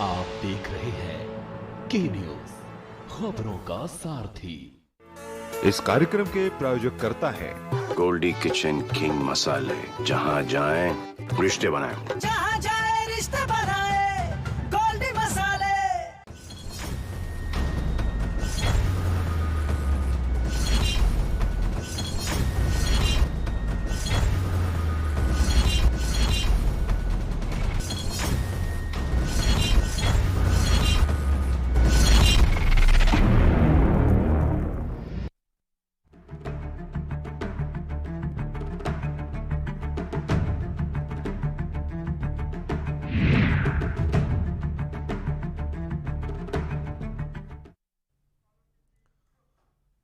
आप देख रहे हैं के न्यूज, खबरों का सारथी। इस कार्यक्रम के प्रायोजक करता है गोल्डी किचन किंग मसाले। जहां जाएं रिश्ते बनाएं। जहां जाए रिश्ते बनाए गोल्डी मसाले।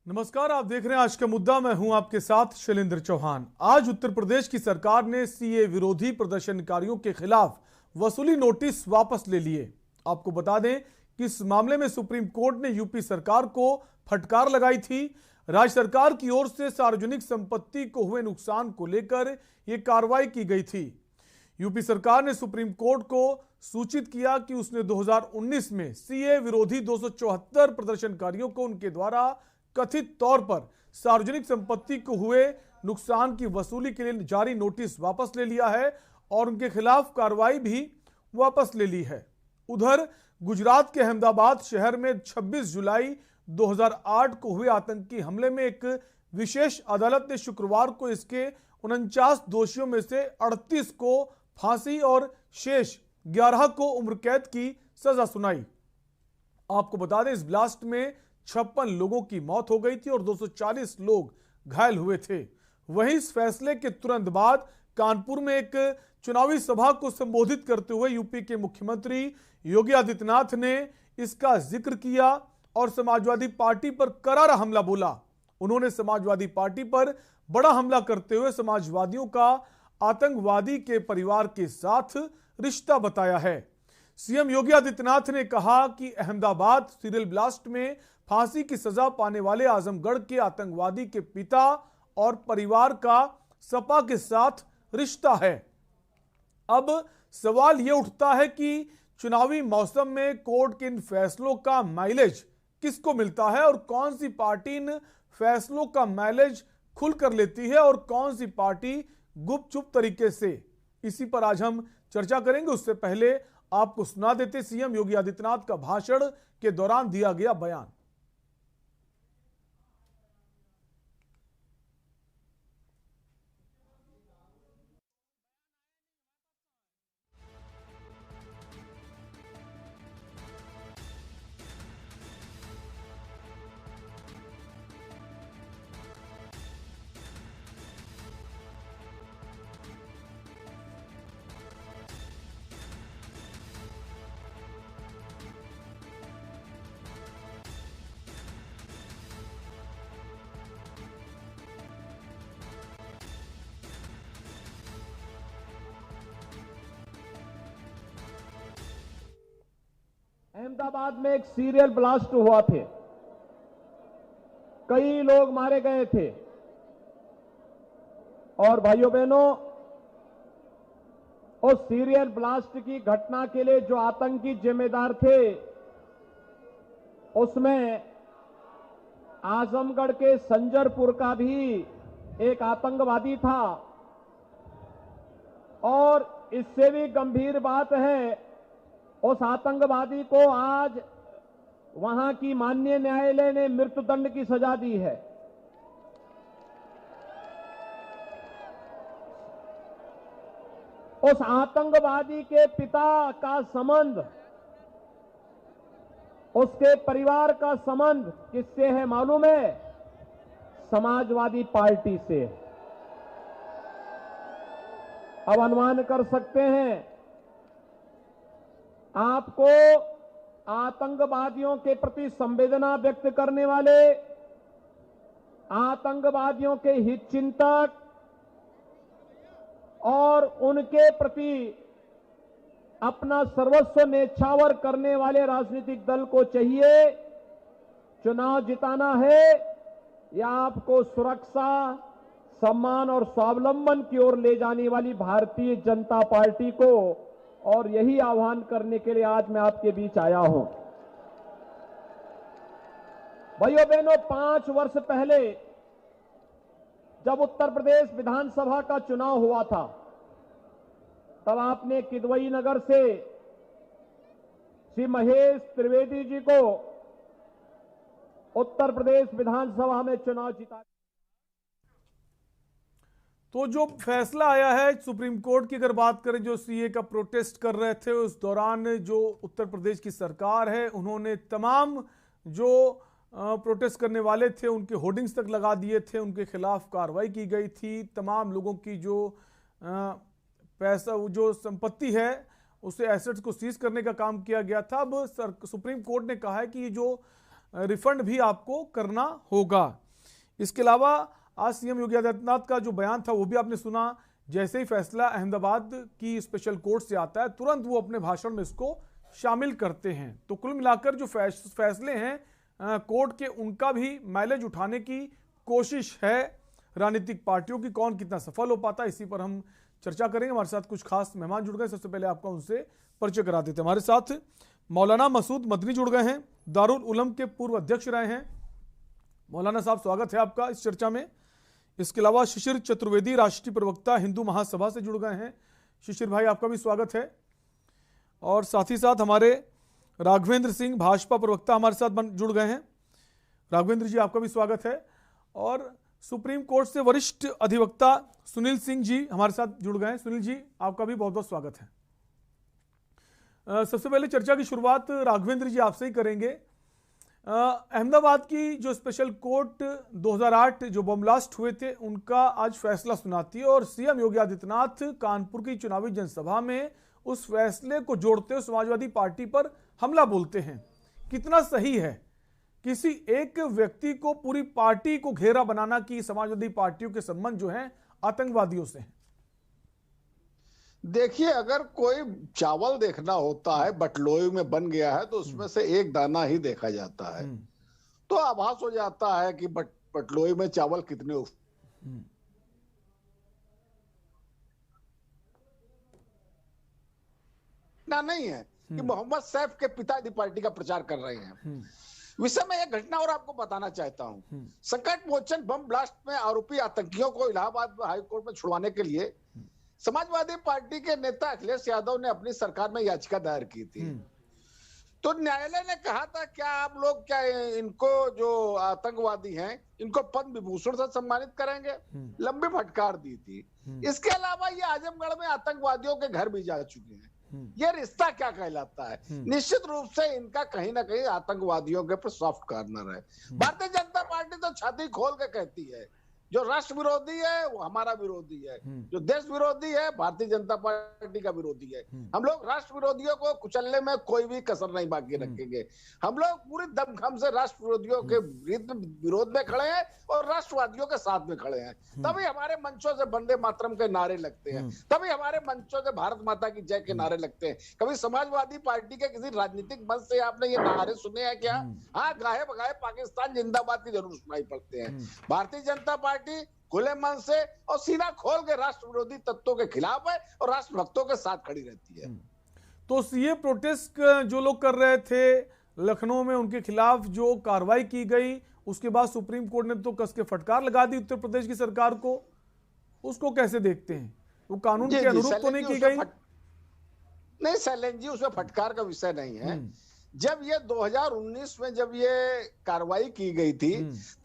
नमस्कार, आप देख रहे हैं आज का मुद्दा। मैं हूं आपके साथ शैलेंद्र चौहान। आज उत्तर प्रदेश की सरकार ने सीए विरोधी प्रदर्शनकारियों के खिलाफ वसूली नोटिस वापस ले लिए। आपको बता दें कि इस मामले में सुप्रीम कोर्ट ने यूपी सरकार को फटकार लगाई थी। राज्य सरकार की ओर से सार्वजनिक संपत्ति को हुए नुकसान को लेकर यह कार्रवाई की गई थी। यूपी सरकार ने सुप्रीम कोर्ट को सूचित किया कि उसने 2019 में सीए विरोधी 274 प्रदर्शनकारियों को उनके द्वारा कथित तौर पर सार्वजनिक संपत्ति को हुए नुकसान की वसूली के लिए जारी नोटिस वापस ले लिया है और उनके खिलाफ कार्रवाई भी वापस ले ली है। उधर गुजरात के अहमदाबाद शहर में 26 जुलाई 2008 को हुए आतंकी हमले में एक विशेष अदालत ने शुक्रवार को इसके 49 दोषियों में से 38 को फांसी और शेष 11 को उम्र कैद की सजा सुनाई। आपको बता दें, इस ब्लास्ट में 56 लोगों की मौत हो गई थी और 240 लोग घायल हुए थे। वहीं इस फैसले के तुरंत बाद कानपुर में एक चुनावी सभा को संबोधित करते हुए यूपी के मुख्यमंत्री योगी आदित्यनाथ ने इसका जिक्र किया और समाजवादी पार्टी पर करारा हमला बोला। उन्होंने समाजवादी पार्टी पर बड़ा हमला करते हुए समाजवादियों का आतंकवादी के परिवार के साथ रिश्ता बताया है। सीएम योगी आदित्यनाथ ने कहा कि अहमदाबाद सीरियल ब्लास्ट में फांसी की सजा पाने वाले आजमगढ़ के आतंकवादी के पिता और परिवार का सपा के साथ रिश्ता है। अब सवाल यह उठता है कि चुनावी मौसम में कोर्ट के इन फैसलों का माइलेज किसको मिलता है और कौन सी पार्टी इन फैसलों का माइलेज खुलकर लेती है और कौन सी पार्टी गुपचुप तरीके से। इसी पर आज हम चर्चा करेंगे। उससे पहले आपको सुना देते सीएम योगी आदित्यनाथ का भाषण के दौरान दिया गया बयान। अहमदाबाद में एक सीरियल ब्लास्ट हुआ थे, कई लोग मारे गए थे और भाइयों बहनों, उस सीरियल ब्लास्ट की घटना के लिए जो आतंकी जिम्मेदार थे उसमें आजमगढ़ के संजरपुर का भी एक आतंकवादी था। और इससे भी गंभीर बात है, उस आतंकवादी को आज वहां की माननीय न्यायालय ने मृत्युदंड की सजा दी है। उस आतंकवादी के पिता का संबंध, उसके परिवार का संबंध किससे है मालूम है? समाजवादी पार्टी से। अब अनुमान कर सकते हैं, आपको आतंकवादियों के प्रति संवेदना व्यक्त करने वाले, आतंकवादियों के हित चिंतक और उनके प्रति अपना सर्वस्व न्यौछावर करने वाले राजनीतिक दल को चाहिए चुनाव जिताना है या आपको सुरक्षा, सम्मान और स्वावलंबन की ओर ले जाने वाली भारतीय जनता पार्टी को और यही आह्वान करने के लिए आज मैं आपके बीच आया हूं। भाइयों बहनों, 5 वर्ष पहले जब उत्तर प्रदेश विधानसभा का चुनाव हुआ था, तब आपने किदवई नगर से श्री महेश त्रिवेदी जी को उत्तर प्रदेश विधानसभा में चुनाव जिता। तो जो फैसला आया है सुप्रीम कोर्ट की, अगर बात करें, जो सीए का प्रोटेस्ट कर रहे थे उस दौरान जो उत्तर प्रदेश की सरकार है उन्होंने तमाम जो प्रोटेस्ट करने वाले थे उनके होर्डिंग्स तक लगा दिए थे, उनके खिलाफ कार्रवाई की गई थी, तमाम लोगों की जो पैसा जो संपत्ति है उसे एसेट्स को सीज करने का काम किया गया था। अब सुप्रीम कोर्ट ने कहा है कि ये जो रिफंड भी आपको करना होगा। इसके अलावा आज सीएम योगी आदित्यनाथ का जो बयान था वो भी आपने सुना। जैसे ही फैसला अहमदाबाद की स्पेशल कोर्ट से आता है तुरंत वो अपने भाषण में इसको शामिल करते हैं। तो कुल मिलाकर जो फैसले हैं कोर्ट के, उनका भी माइलेज उठाने की कोशिश है राजनीतिक पार्टियों की। कौन कितना सफल हो पाता है इसी पर हम चर्चा करेंगे। हमारे साथ कुछ खास मेहमान जुड़ गए। सबसे पहले आपका उनसे परिचय करा देते हैं। हमारे साथ मौलाना मसूद मदनी जुड़ गए हैं, दारुल उलम के पूर्व अध्यक्ष रहे हैं। मौलाना साहब, स्वागत है आपका इस चर्चा में। इसके अलावा शिशिर चतुर्वेदी, राष्ट्रीय प्रवक्ता, हिंदू महासभा से जुड़ गए हैं। शिशिर भाई, आपका भी स्वागत है। और साथ ही साथ हमारे राघवेंद्र सिंह, भाजपा प्रवक्ता, हमारे साथ जुड़ गए हैं। राघवेंद्र जी, आपका भी स्वागत है। और सुप्रीम कोर्ट से वरिष्ठ अधिवक्ता सुनील सिंह जी हमारे साथ जुड़ गए हैं। सुनील जी, आपका भी बहुत बहुत स्वागत है। सबसे पहले चर्चा की शुरुआत राघवेंद्र जी आपसे ही करेंगे। अहमदाबाद की जो स्पेशल कोर्ट 2008 जो बम ब्लास्ट हुए थे उनका आज फैसला सुनाती है और सीएम योगी आदित्यनाथ कानपुर की चुनावी जनसभा में उस फैसले को जोड़ते हुए समाजवादी पार्टी पर हमला बोलते हैं। कितना सही है किसी एक व्यक्ति को पूरी पार्टी को घेरा बनाना कि समाजवादी पार्टियों के संबंध जो हैं आतंकवादियों से हैं? देखिए, अगर कोई चावल देखना होता है बटलोई में बन गया है तो उसमें से एक दाना ही देखा जाता है, तो आभास हो जाता है कि बटलोई में चावल कितने ना नहीं है कि मोहम्मद सैफ के पिताजी पार्टी का प्रचार कर रहे हैं। विषय में एक घटना और आपको बताना चाहता हूं। संकट मोचन बम ब्लास्ट में आरोपी आतंकियों को इलाहाबाद हाईकोर्ट में छुड़वाने के लिए समाजवादी पार्टी के नेता अखिलेश यादव ने अपनी सरकार में याचिका दायर की थी। तो न्यायालय ने कहा था क्या आप लोग क्या इनको जो आतंकवादी हैं इनको पद्म विभूषण से सम्मानित करेंगे? लंबी फटकार दी थी। इसके अलावा ये आजमगढ़ में आतंकवादियों के घर भी जा चुके हैं। ये रिश्ता क्या कहलाता है? निश्चित रूप से इनका कहीं ना कहीं आतंकवादियों के ऊपर सॉफ्ट कॉर्नर है। भारतीय जनता पार्टी तो छाती खोल के कहती है जो राष्ट्र विरोधी है वो हमारा विरोधी है, जो देश विरोधी है भारतीय जनता पार्टी का विरोधी है। हम लोग राष्ट्र विरोधियों को कुचलने में कोई भी कसर नहीं बाकी रखेंगे। हम लोग पूरी दमखम से राष्ट्र विरोधियों के विरोध में खड़े हैं और राष्ट्रवादियों के साथ में खड़े हैं। तभी हमारे मंचों से वंदे मातरम के नारे लगते हैं, तभी हमारे मंचों से भारत माता की जय के नारे लगते हैं। कभी समाजवादी पार्टी के किसी राजनीतिक मंच से आपने ये नारे सुने हैं क्या? हाँ, गाहे बगाहे पाकिस्तान जिंदाबाद की जरूर सुनाई पड़ते हैं। भारतीय जनता पार्टी खुले मन से और सीना खोल के राष्ट्र विरोधी तत्वों के खिलाफ है और राष्ट्र भक्तों के साथ खड़ी रहती है। तो सीए प्रोटेस्ट जो लोग कर रहे थे लखनऊ में, उनके खिलाफ जो कार्रवाई की गई उसके बाद सुप्रीम कोर्ट ने तो कस के फटकार लगा दी उत्तर प्रदेश की सरकार को। उसको कैसे देखते हैं? वो कानून के अनुरूप तो नहीं की गई? नहीं शैलेंद्र जी, उसमें फटकार का विषय नहीं है। जब ये 2019 में जब ये कार्रवाई की गई थी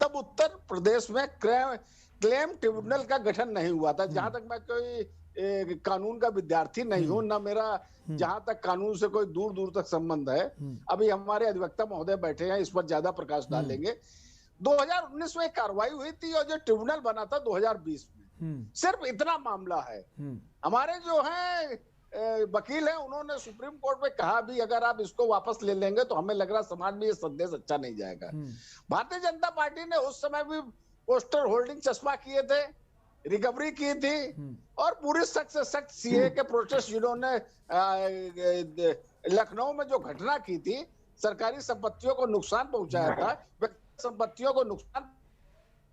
तब उत्तर प्रदेश में क्लेम ट्रिब्यूनल का गठन नहीं हुआ था। जहां तक मैं कोई कानून का विद्यार्थी नहीं हूं, ना मेरा जहां तक कानून से कोई दूर दूर तक संबंध है। अभी हमारे अधिवक्ता महोदय बैठे हैं, इस पर ज्यादा प्रकाश डालेंगे। 2019 में कार्रवाई हुई थी और जो ट्रिब्यूनल बना था 2020 में। सिर्फ इतना मामला है। हमारे जो है वकील हैं, उन्होंने सुप्रीम कोर्ट में कहा भी अगर आप इसको वापस ले लेंगे तो हमें लग रहा समाज में ये संदेश अच्छा नहीं जाएगा। भारतीय जनता पार्टी ने उस समय भी पोस्टर होल्डिंग चश्मा किए थे, रिकवरी की थी और पूरी सख्त से सख्त सीए के प्रोटेस्ट जिन्होंने लखनऊ में जो घटना की थी, सरकारी संपत्तियों को नुकसान पहुंचाया था, व्यक्तिगत संपत्तियों को नुकसान,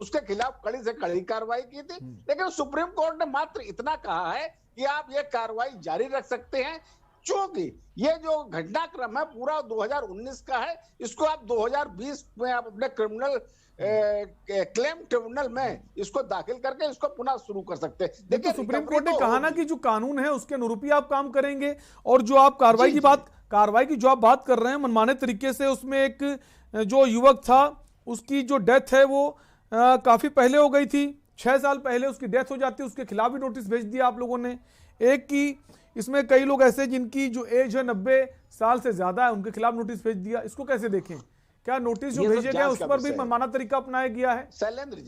उसके खिलाफ कड़ी से कड़ी कार्रवाई की थी। लेकिन सुप्रीम कोर्ट ने मात्र इतना कहा है कि आप ये कार्रवाई जारी रख सकते हैं चूंकि ये जो घटनाक्रम है पूरा 2019 का है, इसको आप 2020 में आप अपने क्रिमिनल क्लेम ट्रिब्यूनल में इसको दाखिल करके इसको पुनः शुरू कर सकते हैं। देखिए, सुप्रीम कोर्ट ने कहा ना कि जो कानून है उसके अनुरूप ही आप काम करेंगे, और जो आप कार्रवाई की जो आप बात कर रहे हैं मनमाने तरीके से, उसमें एक जो युवक था उसकी जो डेथ है वो काफी पहले हो गई थी, 6 साल पहले उसकी डेथ हो जाती है, उसके खिलाफ भी नोटिस भेज दिया आप लोगों ने। एक की इसमें कई लोग ऐसे जिनकी जो एज है 90 साल से ज्यादा है, उनके खिलाफ नोटिस भेज दिया। इसको कैसे देखें? क्या नोटिस जो भेजे गए उस पर भी मनमाना तरीका अपनाया गया है? शैलेंद्र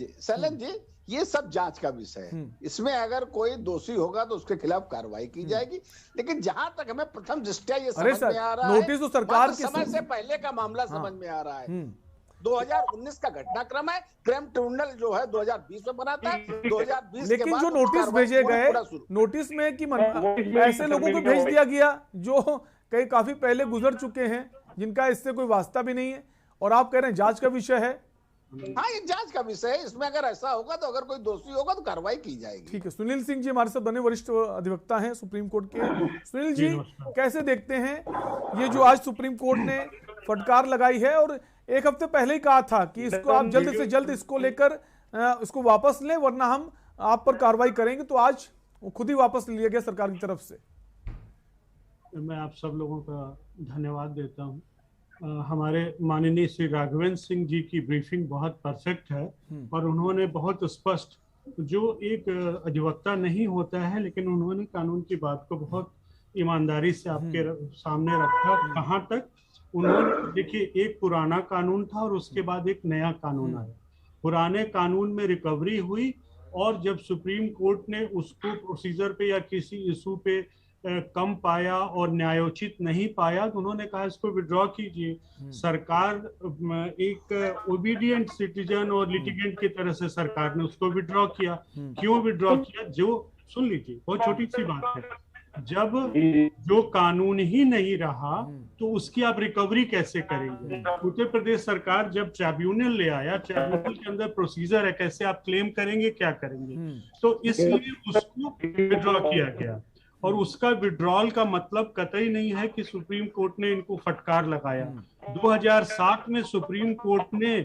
जी ये सब जांच का विषय है। इसमें अगर कोई दोषी होगा तो उसके खिलाफ कार्रवाई की जाएगी, लेकिन जहां तक हमें प्रथम दृष्टया ये समझ में आ रहा है, नोटिस तो सरकार के समय से पहले का मामला समझ में आ रहा है। 2019 का घटनाक्रम है, क्राइम ट्रिब्यूनल जो है 2020 में बना था, 2020 के बाद लेकिन जो नोटिस भेजे गए, नोटिस में कि ऐसे लोगों को भेज दिया गया जो कई काफी पहले गुजर चुके हैं, जिनका इससे कोई वास्ता भी नहीं है, और आप कह रहे हैं जांच का विषय है। हाँ, ये जांच का विषय है। इसमें अगर ऐसा होगा तो अगर कोई दोषी होगा तो कार्रवाई की जाएगी। ठीक है, सुनील सिंह जी हमारे साथ बने वरिष्ठ अधिवक्ता हैं सुप्रीम कोर्ट के। सुनील जी, कैसे देखते हैं ये जो आज सुप्रीम कोर्ट ने फटकार लगाई है, और एक हफ्ते पहले ही कहा था कि इसको आप जल्द से जल्द इसको लेकर इसको वापस लें, वरना हम आप पर कार्रवाई करेंगे, तो आज खुद ही वापस लिया गया सरकार की तरफ से। मैं आप सब लोगों का धन्यवाद देता हूं। हमारे माननीय श्री राघवेंद्र सिंह जी की ब्रीफिंग बहुत परफेक्ट है, और उन्होंने बहुत स्पष्ट, जो एक अधिवक्ता नहीं होता है लेकिन उन्होंने कानून की बात को बहुत ईमानदारी से आपके सामने रखा। कहाँ तक उन्होंने, देखिए, एक पुराना कानून था और उसके बाद एक नया कानून आया। पुराने कानून में रिकवरी हुई, और जब सुप्रीम कोर्ट ने उसको प्रोसीजर पे या किसी इशू पे कम पाया और न्यायोचित नहीं पाया, तो उन्होंने कहा इसको विड्रॉ कीजिए। सरकार एक ओबीडियंट सिटीजन और लिटिगेंट की तरह से सरकार ने उसको विड्रॉ किया। क्यों विड्रॉ किया? जो, सुन लीजिए, बहुत छोटी सी बात है, जब जो कानून ही नहीं रहा तो उसकी आप रिकवरी कैसे करेंगे? उत्तर प्रदेश सरकार जब ट्रिब्यूनल ले आया, ट्रिब्यूनल के अंदर प्रोसीजर है, कैसे आप क्लेम करेंगे, क्या करेंगे, तो इसलिए उसको विड्रॉ किया गया। और उसका विड्रॉल का मतलब कतई नहीं है कि सुप्रीम कोर्ट ने इनको फटकार लगाया। 2007 में सुप्रीम कोर्ट ने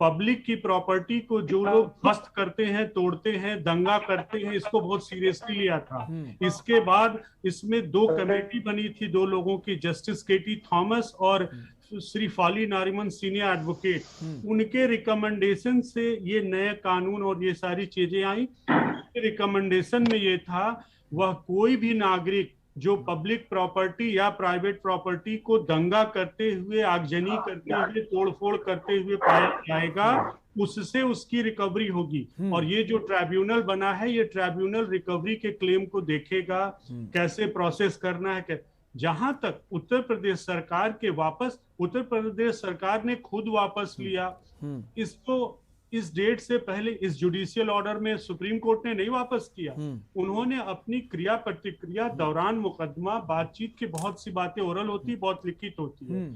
पब्लिक की प्रॉपर्टी को जो लोग ध्वस्त करते हैं, तोड़ते हैं, दंगा करते हैं, इसको बहुत सीरियसली लिया था। इसके बाद इसमें 2 कमेटी बनी थी, 2 लोगों की, जस्टिस केटी थॉमस और Shri folly Nariman senior advocate. उनके रिकमेंडेशन से ये नए कानून और ये सारी चीजें आई। रिकमेंडेशन में ये था, वह कोई भी नागरिक जो पब्लिक प्रॉपर्टी या प्राइवेट प्रॉपर्टी को दंगा करते हुए, आगजनी करते हुए, तोड़फोड़ करते हुए पाया जाएगा, उससे उसकी रिकवरी होगी। और ये जो ट्रिब्यूनल बना है, ये ट्रिब्यूनल रिकवरी के क्लेम को देखेगा, कैसे प्रोसेस करना है। जहां तक उत्तर प्रदेश सरकार के वापस, उत्तर प्रदेश सरकार ने खुद वापस लिया इसको। इस डेट से पहले इस जुडिशियल ऑर्डर में सुप्रीम कोर्ट ने नहीं वापस किया। उन्होंने अपनी क्रिया प्रतिक्रिया दौरान मुकदमा, बातचीत की बहुत सी बातें ओरल होती, बहुत लिखित होती है।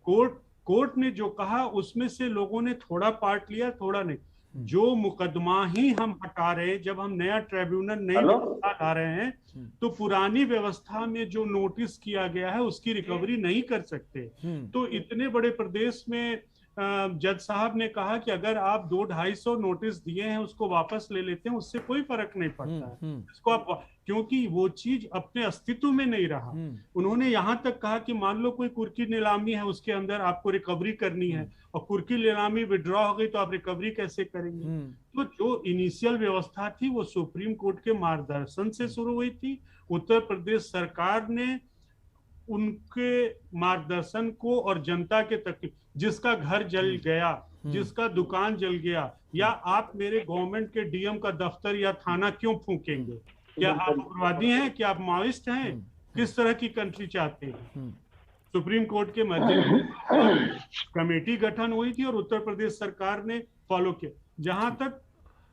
कोर्ट ने जो कहा उसमें से लोगों ने थोड़ा पार्ट लिया, थोड़ा नहीं। जो मुकदमा ही हम हटा रहे हैं, जब हम नया ट्रिब्यूनल नहीं ला रहे हैं, तो पुरानी व्यवस्था में जो नोटिस किया गया है उसकी रिकवरी नहीं कर सकते। तो इतने बड़े प्रदेश में जज साहब ने कहा कि अगर आप 200-250 नोटिस दिए हैं उसको वापस ले लेते हैं, उससे कोई फर्क नहीं पड़ता है इसको आप, क्योंकि वो चीज अपने अस्तित्व में नहीं रहा। उन्होंने यहाँ तक कहा कि मान लो कोई कुर्की नीलामी है, उसके अंदर आपको रिकवरी करनी है, और कुर्की नीलामी विड्रॉ हो गई तो आप रिकवरी कैसे करेंगे? तो जो इनिशियल व्यवस्था थी वो सुप्रीम कोर्ट के मार्गदर्शन से शुरू हुई थी। उत्तर प्रदेश सरकार ने उनके मार्गदर्शन को और जनता के तक, जिसका घर जल गया, जिसका दुकान जल गया, या आप मेरे गवर्नमेंट के डीएम का दफ्तर या थाना क्यों फूकेंगे? क्या आप उग्रवादी हैं? क्या आप माओइस्ट हैं? किस तरह की कंट्री चाहते हैं? सुप्रीम कोर्ट के मर्जी कमेटी गठन हुई थी और उत्तर प्रदेश सरकार ने फॉलो किया। जहां तक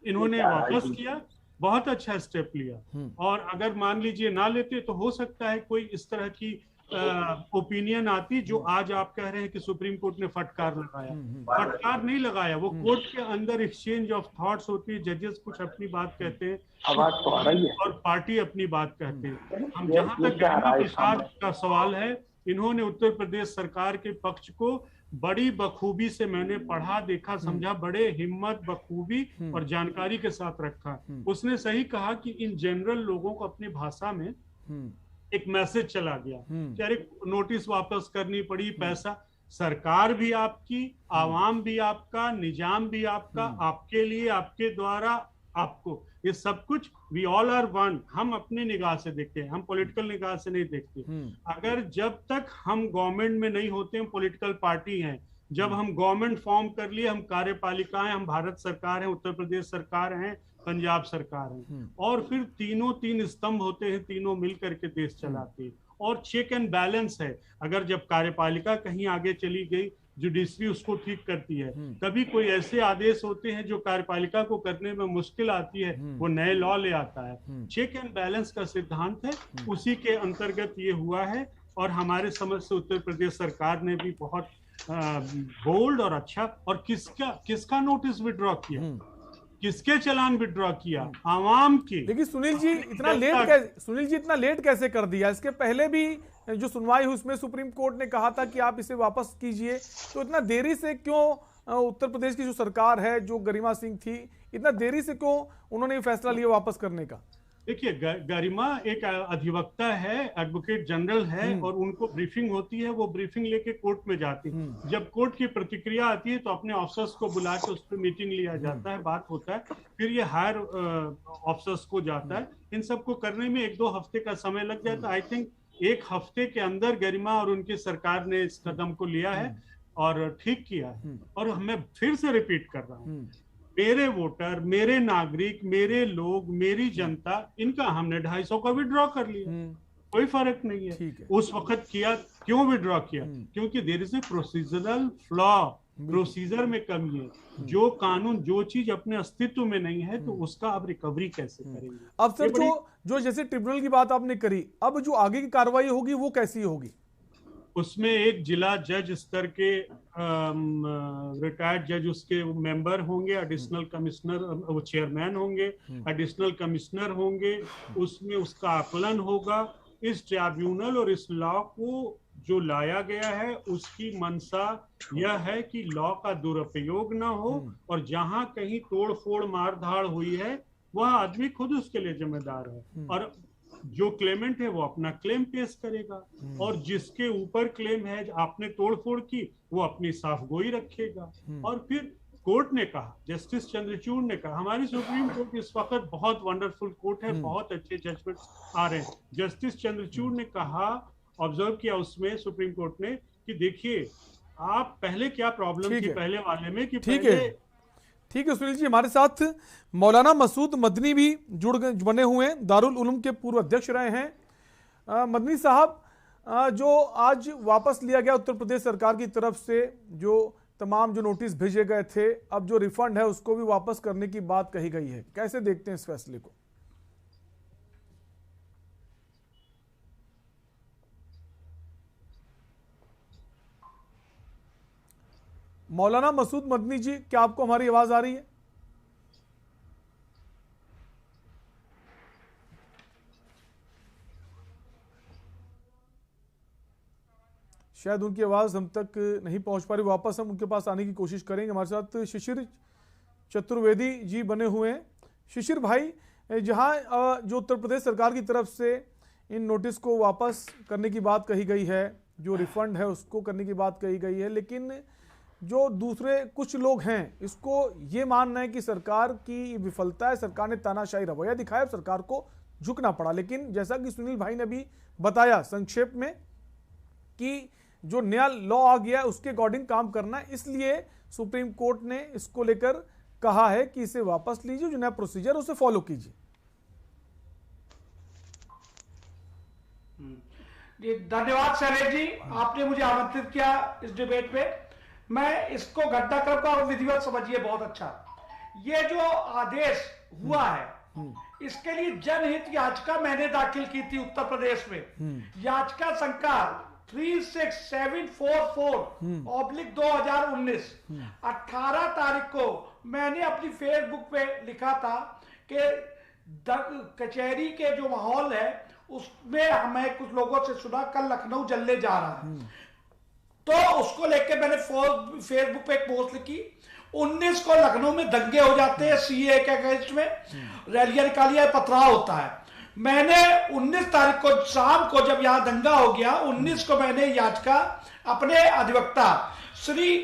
इन्होंने वापस किया, बहुत अच्छा स्टेप लिया। और अगर मान लीजिए ना लेते तो हो सकता है कोई इस तरह की ओपिनियन आती जो आज आप कह रहे हैं कि सुप्रीम कोर्ट ने फटकार लगाया। फटकार नहीं लगाया, वो कोर्ट के अंदर एक्सचेंज ऑफ थॉट्स होती है। जजेस कुछ अपनी बात कहते हैं और पार्टी अपनी बात कहते हैं। हम जहां तक गरिमा प्रसाद का सवाल है, इन्होंने उत्तर प्रदेश सरकार के पक्ष को बड़ी बखूबी से मैंने पढ़ा, देखा, समझा, बड़े हिम्मत, बखूबी और जानकारी के साथ रखा। उसने सही कहा कि इन जनरल लोगों को अपनी भाषा में एक मैसेज चला गया कि अरे नोटिस वापस करनी पड़ी, पैसा, सरकार भी आपकी, आवाम भी आपका, निजाम भी आपका, आपके लिए, आपके द्वारा, आपको, ये सब कुछ वी ऑल आर वन। हम अपनी निगाह से देखते हैं, हम पॉलिटिकल निगाह से नहीं देखते। अगर जब तक हम गवर्नमेंट में नहीं होते, हम पॉलिटिकल पार्टी हैं। जब हम गवर्नमेंट फॉर्म कर लिए, हम कार्यपालिका हैं, हम भारत सरकार है, उत्तर प्रदेश सरकार है, पंजाब सरकार है, और फिर तीन स्तंभ होते हैं, तीनों मिल करके देश चलाते हैं। और चेक एंड बैलेंस है। अगर जब कार्यपालिका कहीं आगे चली गई, जुडिशरी उसको ठीक करती है। कभी कोई ऐसे आदेश होते हैं जो कार्यपालिका को करने में मुश्किल आती है, वो नए लॉ ले आता है। चेक एंड बैलेंस का सिद्धांत है, उसी के अंतर्गत ये हुआ है। और हमारे समझ से उत्तर प्रदेश सरकार ने भी बहुत बोल्ड और अच्छा, और किसका नोटिस विड्रॉ किया, किसके चालान विड्रॉ किया, आवाम की। लेकिन सुनील जी इतना लेट कैसे कर दिया? इसके पहले भी जो सुनवाई हुई उसमें सुप्रीम कोर्ट ने कहा था कि आप इसे वापस कीजिए, तो इतना देरी से क्यों उत्तर प्रदेश की जो सरकार है, जो गरिमा सिंह थी, इतना देरी से क्यों उन्होंने ये फैसला लिया वापस करने का? देखिए, गरिमा एक अधिवक्ता है, एडवोकेट जनरल है, और उनको ब्रीफिंग होती है, वो ब्रीफिंग लेके कोर्ट में जाती है। जब कोर्ट की प्रतिक्रिया आती है तो अपने ऑफिसर्स को बुला के उस पर मीटिंग लिया जाता है, बात होता है, फिर ये हायर ऑफिसर्स को जाता है। इन सबको करने में 1-2 हफ्ते का समय लग जाता है। आई थिंक 1 हफ्ते के अंदर गरिमा और उनकी सरकार ने इस कदम को लिया है और ठीक किया है। और मैं फिर से रिपीट कर रहा हूँ, मेरे वोटर, मेरे नागरिक, मेरे लोग, मेरी जनता, इनका हमने 250 का विड्रॉ कर लिया, कोई फर्क नहीं है। उस वक्त किया, क्यों विड्रॉ किया? क्योंकि there is a procedural flaw, procedure में कमी है। जो कानून, जो चीज अपने अस्तित्व में नहीं है, तो उसका अब रिकवरी कैसे करेंगे? अब सर जो जैसे ट्रिब्यूनल की बात आपने करी, अब जो आगे की कार्रवाई होगी वो कैसी होगी? उसमें एक जिला जज स्तर के रिटायर्ड जज उसके मेंबर होंगे, एडिशनल कमिश्नर वो चेयरमैन होंगे, एडिशनल कमिश्नर होंगे, उसमें उसका आकलन होगा। इस ट्रिब्यूनल और इस लॉ को जो लाया गया है, उसकी मंशा यह है कि लॉ का दुरुपयोग ना हो, और जहां कहीं तोड़ फोड़ मार धाड़ हुई है, वह आदमी खुद उसके लिए जिम्मेदार है। और जो क्लेमेंट है वो अपना क्लेम पेश करेगा, और जिसके ऊपर क्लेम है, आपने तोड़फोड़ की, वो अपनी साफगोई रखेगा। और फिर कोर्ट ने कहा, जस्टिस चंद्रचूड़ ने कहा, हमारी सुप्रीम कोर्ट इस वक्त बहुत वंडरफुल कोर्ट है, बहुत अच्छे जजमेंट्स आ रहे हैं। जस्टिस चंद्रचूड़ ने कहा, ऑब्जर्व किया उसमें सुप्रीम कोर्ट ने, कि देखिए आप पहले क्या प्रॉब्लम थी पहले वाले में, कि ठीक है सुनील जी, हमारे साथ मौलाना मसूद मदनी भी बने हुए हैं, दारुल उलूम के पूर्व अध्यक्ष रहे हैं। मदनी साहब, जो आज वापस लिया गया उत्तर प्रदेश सरकार की तरफ से जो तमाम जो नोटिस भेजे गए थे, अब जो रिफंड है उसको भी वापस करने की बात कही गई है, कैसे देखते हैं इस फैसले को? मौलाना मसूद मदनी जी, क्या आपको हमारी आवाज आ रही है? शायद उनकी आवाज हम तक नहीं पहुंच पा रही। वापस हम उनके पास आने की कोशिश करेंगे। हमारे साथ शिशिर चतुर्वेदी जी बने हुए हैं। शिशिर भाई, जहां जो उत्तर प्रदेश सरकार की तरफ से इन नोटिस को वापस करने की बात कही गई है, जो रिफंड है उसको करने की बात कही गई है, लेकिन जो दूसरे कुछ लोग हैं, इसको ये मानना है कि सरकार की विफलता है, सरकार ने तानाशाही रवैया दिखाया, सरकार को झुकना पड़ा। लेकिन जैसा कि सुनील भाई ने भी बताया संक्षेप में कि जो नया लॉ आ गया उसके अकॉर्डिंग काम करना है, इसलिए सुप्रीम कोर्ट ने इसको लेकर कहा है कि इसे वापस लीजिए, जो नया प्रोसीजर उसे फॉलो कीजिए। धन्यवाद शैलेश जी, आपने मुझे आमंत्रित किया इस डिबेट पे। मैं इसको घटनाक्रम का विधिवत समझिए बहुत अच्छा। ये जो आदेश हुआ है इसके लिए जनहित याचिका मैंने दाखिल की थी उत्तर प्रदेश में। याचिका संख्या 36744/2019। 18 तारीख को मैंने अपनी फेसबुक पे लिखा था कि कचहरी के जो माहौल है उसमें हमें कुछ लोगों से सुना कल लखनऊ जलने जा रहा है, तो उसको लेके मैंने फेसबुक पे एक पोस्ट लिखी। 19 को लखनऊ में दंगे हो जाते हैं, सीए के अगेंस्ट में रैलियां निकाली है, पथराव होता है। मैंने 19 तारीख को शाम को जब यहां दंगा हो गया, 19 को मैंने याचिका अपने अधिवक्ता श्री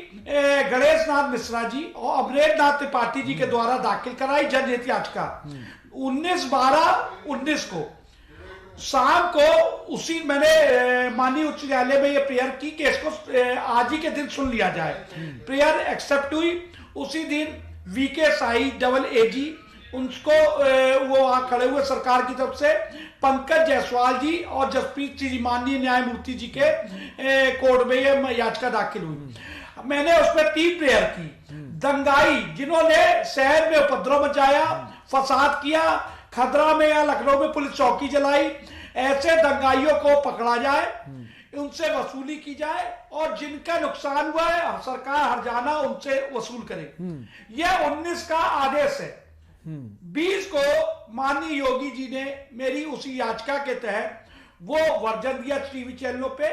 गणेश नाथ मिश्रा जी और अमरेंद्रनाथ त्रिपाठी जी के द्वारा दाखिल कराई जनहित याचिका 19/12/19 को शाम को। उसी मैंने माननीय उच्च न्यायालय में ये प्रेयर की कि इसको आज ही के दिन सुन लिया जाए। प्रेयर एक्सेप्ट हुई। उसी दिन वीके साई डबल एजी उनको वो वहां खड़े हुए सरकार की तरफ से पंकज जायसवाल जी और जसप्रीत सिंह जी माननीय न्यायमूर्ति जी के कोर्ट में ये याचिका दाखिल हुई। मैंने उसमें 3 प्रेयर की। दंगाई जिन्होंने शहर में उपद्रव मचाया, फसाद किया, खदरा में या लखनऊ में पुलिस चौकी जलाई, ऐसे दंगाइयों को पकड़ा जाए, उनसे वसूली की जाए और जिनका नुकसान हुआ है सरकार हर्जाना उनसे वसूल करे। यह 19 का आदेश है। 20 को माननीय योगी जी ने मेरी उसी याचिका के तहत वो वर्जन दिया टीवी चैनलों पे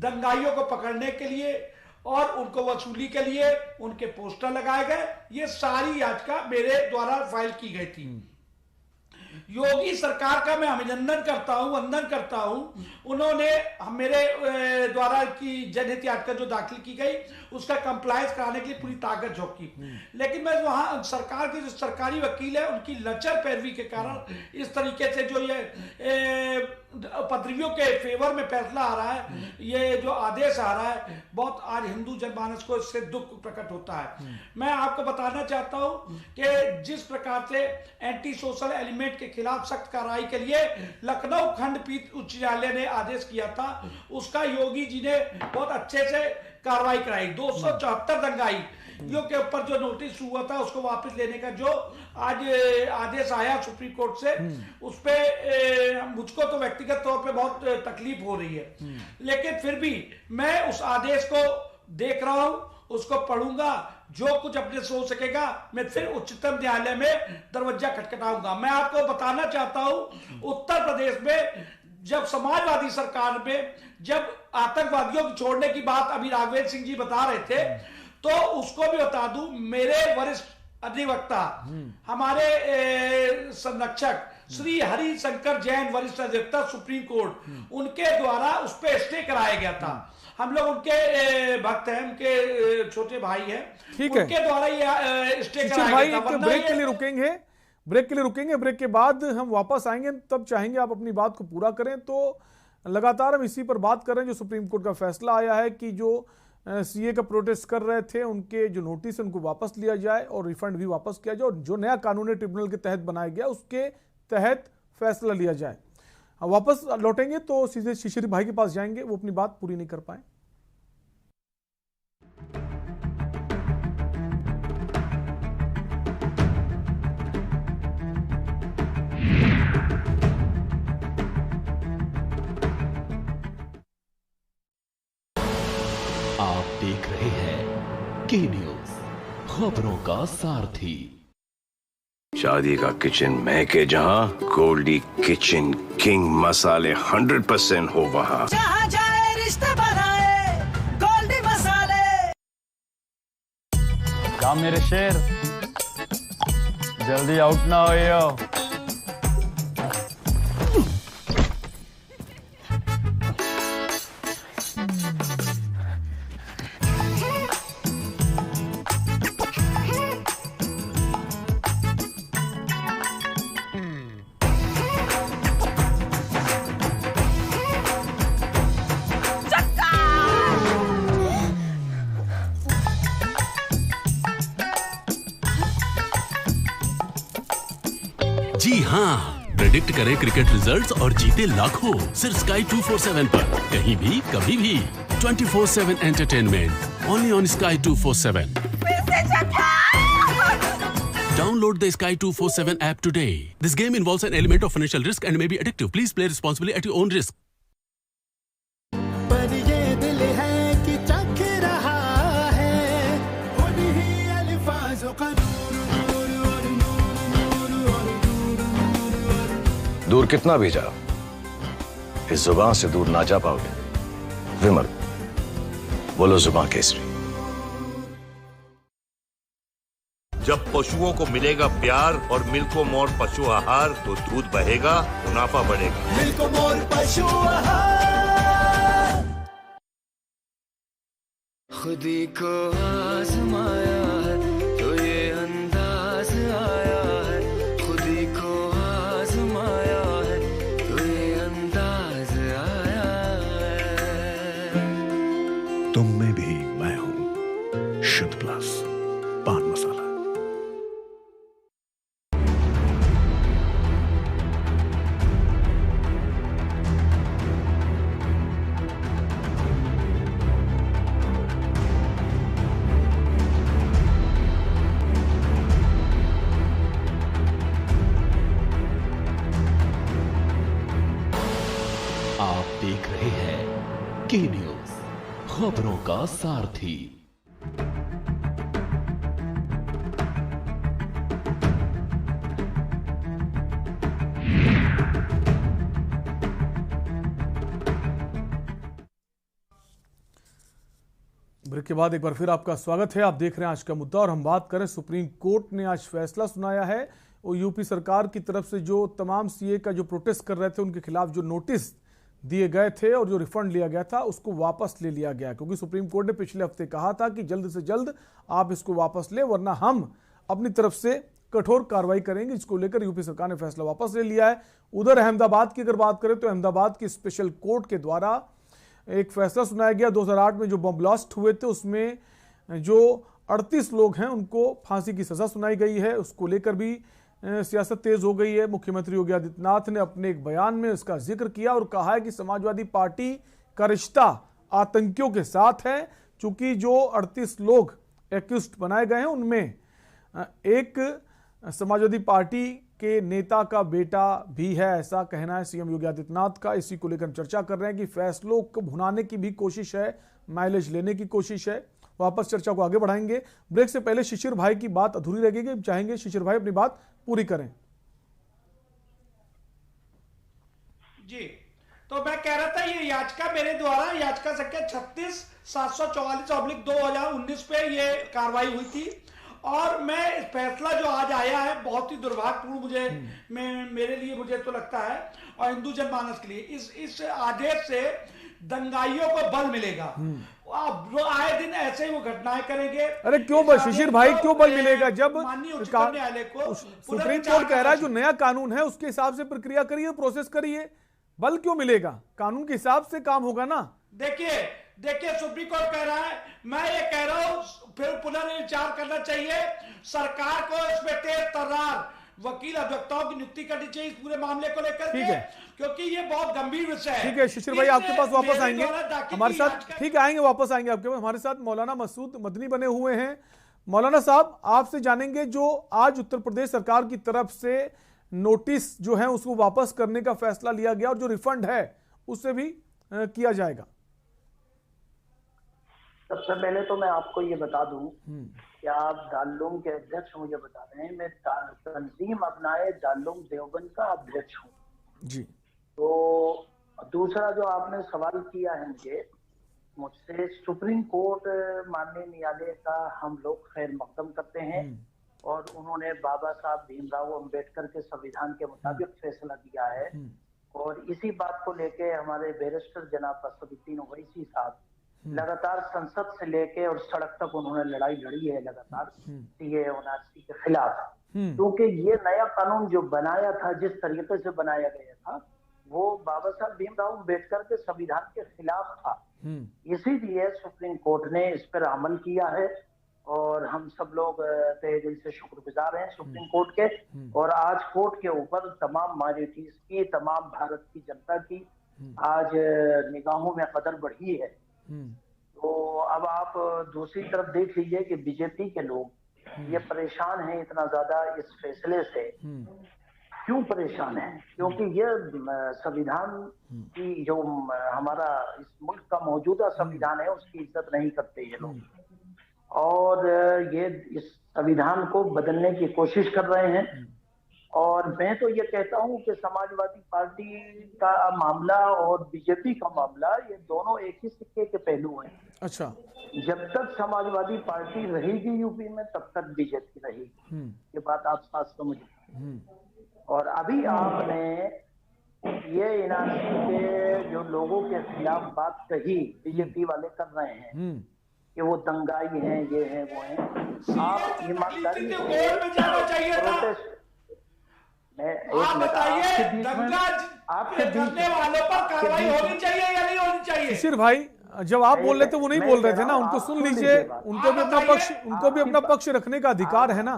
दंगाइयों को पकड़ने के लिए और उनको वसूली के लिए उनके पोस्टर लगाए गए। ये सारी याचिका मेरे द्वारा फाइल की गई थी। योगी सरकार का मैं अभिनंदन करता हूं, वंदन करता हूं। उन्होंने मेरे द्वारा की जनहित याचिका जो दाखिल की गई उसका कंप्लायंस कराने के लिए पूरी ताकत झोंकी। लेकिन मैं वहां सरकार के जो सरकारी वकील है उनकी लचर पैरवी के कारण इस तरीके से जो ये उपद्रवियों के फेवर में फैसला आ रहा है, ये जो आदेश आ रहा है, बहुत आज हिंदू जनमानस को इससे दुख प्रकट होता है। मैं आपको बताना चाहता हूं कि जिस प्रकार से एंटी सोशल एलिमेंट के खिलाफ सख्त कार्रवाई के लिए लखनऊ खंडपीठ उच्च न्यायालय ने आदेश किया था, उसका योगी जी ने बहुत अच्छे से कार्रवाई कराई। 274 दंगाइयों के ऊपर जो नोटिस हुआ था उसको वापस लेने का जो आज आदेश आया सुप्रीम कोर्ट से, उस पे मुझको तो व्यक्तिगत तौर पे बहुत तकलीफ हो रही है। लेकिन फिर भी मैं उस आदेश को देख रहा हूं, उसको पढ़ूंगा, जो कुछ अपने सोच सकेगा मैं फिर उच्चतम न्यायालय में दरवाजा खटखटाऊंगा। मैं आपको बताना चाहता हूं, उत्तर प्रदेश में जब समाजवादी सरकार में जब आतंकवादियों को छोड़ने की बात अभी राघवेंद्र सिंह जी बता रहे थे, तो उसको भी बता दूं, मेरे वरिष्ठ अधिवक्ता हमारे संरक्षक श्री हरिशंकर जैन वरिष्ठ अधिवक्ता सुप्रीम कोर्ट, उनके द्वारा उस पर स्टे कराया गया था। हम लोग उनके भक्त हैं, उनके छोटे भाई हैं, ठीक है, उनके द्वारा ये स्टे कराया भाई गया था। ब्रेक के लिए रुकेंगे, ब्रेक के बाद हम वापस आएंगे, तब चाहेंगे आप अपनी बात को पूरा करें। तो लगातार हम इसी पर बात कर रहे हैं जो सुप्रीम कोर्ट का फैसला आया है कि जो सीए का प्रोटेस्ट कर रहे थे उनके जो नोटिस है उनको वापस लिया जाए और रिफंड भी वापस किया जाए और जो नया कानूनी ट्रिब्यूनल के तहत बनाया गया उसके तहत फैसला लिया जाए। वापस लौटेंगे तो सीधे शिशिर भाई के पास जाएंगे, वो अपनी बात पूरी नहीं कर पाए। आप देख रहे हैं के न्यूज, खबरों का सारथी। शादी का किचन महके जहां, गोल्डी किचन किंग मसाले 100% हो वहां। जहाँ जाए रिश्ते बनाए गोल्डी मसाले। जा मेरे शेर, जल्दी आउट ना हो। जी हाँ, प्रेडिक्ट करें क्रिकेट रिजल्ट्स और जीते लाखों सिर्फ Sky 247 पर, कहीं भी कभी भी 24/7 entertainment only on Sky 247। Download the Sky 247 app today. This game involves an element of financial risk and may be addictive. Please play responsibly at your own risk. पर ये दिल है कि चख रहा है उन्हीं अल्फाजों का नूर और नूर और नूर। दूर कितना भी जाओ, इस जुबान से दूर ना जा पाओगे। विमल, बोलो जुबान केसरी। जब पशुओं को मिलेगा प्यार और मिल्को मोर पशु आहार तो दूध बहेगा, मुनाफा बढ़ेगा। मिल्को मोर पशु आहार। खुदी को आजमाया है तो ये अंदाज आया है, खुदी को आजमाया है तो ये अंदाज आया है। तुम में भी मैं हूं, शुद्ध प्लस पान मसाला। आप देख रहे हैं के न्यूज, खबरों का सारथी। ब्रेक के बाद एक बार फिर आपका स्वागत है। आप देख रहे हैं आज का मुद्दा और हम बात करें सुप्रीम कोर्ट ने आज फैसला सुनाया है और यूपी सरकार की तरफ से जो तमाम सीए का जो प्रोटेस्ट कर रहे थे उनके खिलाफ जो नोटिस दिए गए थे और जो रिफंड लिया गया था उसको वापस ले लिया गया, क्योंकि सुप्रीम कोर्ट ने पिछले हफ्ते कहा था कि जल्द से जल्द आप इसको वापस ले, वरना हम अपनी तरफ से कठोर कार्रवाई करेंगे। इसको लेकर यूपी सरकार ने फैसला वापस ले लिया है। उधर अहमदाबाद की अगर बात करें तो अहमदाबाद की स्पेशल कोर्ट के द्वारा एक फैसला सुनाया गया। 2008 में जो बम ब्लास्ट हुए थे उसमें जो 38 लोग हैं उनको फांसी की सजा सुनाई गई है। उसको लेकर भी सियासत तेज हो गई है। मुख्यमंत्री योगी आदित्यनाथ ने अपने एक बयान में इसका जिक्र किया और कहा है कि समाजवादी पार्टी का रिश्ता आतंकियों के साथ है, चूंकि जो 38 लोग एक्यूज्ड बनाए गए हैं उनमें एक समाजवादी पार्टी के नेता का बेटा भी है, ऐसा कहना है सीएम योगी आदित्यनाथ का। इसी को लेकर चर्चा कर रहे हैं कि फैसलों को भुनाने की भी कोशिश है, माइलेज लेने की कोशिश है। वापस चर्चा को आगे बढ़ाएंगे। ब्रेक से पहले शिशिर भाई की बात अधूरी रह गई, चाहेंगे शिशिर भाई अपनी बात पूरी करें। जी, तो मैं कह रहा था ये याचिका मेरे द्वारा याचिका संख्या 36/744/2019 पे ये कार्रवाई हुई थी और मैं इस फैसला जो आज आया है बहुत ही दुर्भाग्यपूर्ण मेरे लिए मुझे तो लगता है और हिंदू जनमानस के लिए इस आदेश से दंगाइयों को बल मिलेगा। अब आए दिन ऐसे ही वो घटनाएं करेंगे। अरे क्यों बल शिशिर भाई, क्यों बल मिलेगा जब सुप्रीम कोर्ट कह रहा है जो नया कानून है उसके हिसाब से प्रक्रिया करिए, प्रोसेस करिए, बल क्यों मिलेगा? कानून के हिसाब से काम होगा ना। देखिए सुप्रीम कोर्ट कह रहा है, मैं ये कह रहा हूं फिर पुनर्विचार करना चाहिए। सरकार को इसमें तेज तर्रार वकील अधिवक्ताओं की नियुक्ति करनी चाहिए इस पूरे मामले को लेकर के, क्योंकि ये बहुत गंभीर विषय है। ठीक है शिशिर भाई, आपके पास वापस आएंगे हमारे साथ। ठीक है, आएंगे, वापस आएंगे आपके पास। हमारे साथ मौलाना मसूद मदनी बने हुए हैं। मौलाना साहब, आपसे जानेंगे जो आज उत्तर प्रदेश सरकार की तरफ से नोटिस जो है उसको वापस करने का फैसला लिया गया और जो रिफंड है उससे भी किया जाएगा। सबसे पहले तो मैं आपको ये बता दूं कि आप दारुल के अध्यक्ष मुझे बता रहे हैं, मैं तंजीम अपनाए दारुल देवबंद का अध्यक्ष हूँ जी। तो दूसरा जो आपने सवाल किया है मुझसे, सुप्रीम कोर्ट माननीय न्यायालय का हम लोग खैर मकदम करते हैं और उन्होंने बाबा साहब भीमराव अंबेडकर के संविधान के मुताबिक फैसला दिया है और इसी बात को लेके हमारे बैरिस्टर जनाब असदुद्दीन ओवैसी साहब लगातार संसद से लेके और सड़क तक उन्होंने लड़ाई लड़ी है लगातार सीए 79 के खिलाफ, क्योंकि ये नया कानून जो बनाया था, जिस तरीके से बनाया गया था, वो बाबा साहब भीमराव अम्बेडकर के संविधान के खिलाफ था। इसीलिए सुप्रीम कोर्ट ने इस पर अमल किया है और हम सब लोग तहे दिल से शुक्रगुजार हैं सुप्रीम कोर्ट के। और आज कोर्ट के ऊपर तमाम माइनॉरिटीज की, तमाम भारत की जनता की आज निगाहों में कदर बढ़ी है। तो अब आप दूसरी तरफ देख लीजिए कि बीजेपी के लोग ये परेशान हैं इतना ज्यादा इस फैसले से। क्यों परेशान है? क्योंकि ये संविधान की जो हमारा इस मुल्क का मौजूदा संविधान है उसकी इज्जत नहीं करते ये लोग, और ये इस संविधान को बदलने की कोशिश कर रहे हैं। और मैं तो ये कहता हूं कि समाजवादी पार्टी का मामला और बीजेपी का मामला, ये दोनों एक ही सिक्के के पहलू हैं। अच्छा, जब तक समाजवादी पार्टी रहेगी यूपी में तब तक बीजेपी रहेगी, ये बात आप साथ समझिए। और अभी आपने ये एनआरसी के जो लोगों के खिलाफ बात कही, बीजेपी वाले कर रहे हैं कि वो दंगाई हैं, ये हैं, वो हैं। आप ईमानदारी से प्रोटेस्ट, मैं एक बताइए, आपके करने वालों पर कार्रवाई होनी चाहिए या नहीं होनी चाहिए? शिशिर भाई, जब आप बोल रहे थे वो नहीं बोल रहे थे ना, उनको सुन लीजिए, उनको भी अपना पक्ष रखने का अधिकार है ना।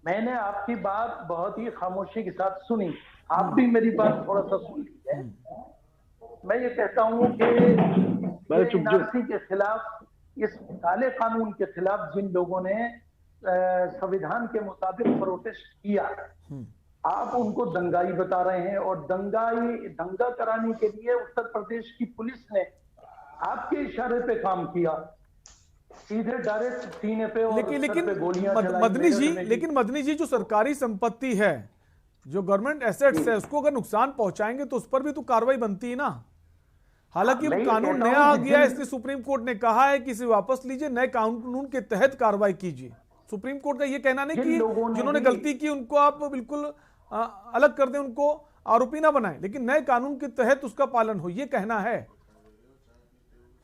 मैंने आपकी बात बहुत ही खामोशी के साथ सुनी, आप भी मेरी बात थोड़ा सा सुन लीजिए। मैं ये कहता हूँ कि एनआरसी के खिलाफ, इस काले कानून के खिलाफ जिन लोगों ने संविधान के मुताबिक प्रोटेस्ट किया, आप उनको दंगाई बता रहे हैं। और दंगा कराने के लिए उत्तर प्रदेश की पुलिस ने आपके इशारे पे काम किया, सीधे डायरेक्ट सीने पे और लेकिन पे गोलियां मदनी जी जो सरकारी संपत्ति है, जो गवर्नमेंट एसेट्स है, उसको अगर नुकसान पहुंचाएंगे तो उस पर भी तो कार्रवाई बनती है ना। हालांकि वो कानून नया आ गया है, इसलिए सुप्रीम कोर्ट ने कहा है कि इसे वापस लीजिए, नए कानून के तहत कार्रवाई कीजिए। सुप्रीम कोर्ट का ये कहना नहीं कि जिन्होंने गलती की उनको आप बिल्कुल अलग कर दें, उनको आरोपी ना बनाएं, लेकिन नए कानून के तहत उसका पालन हो, ये कहना है।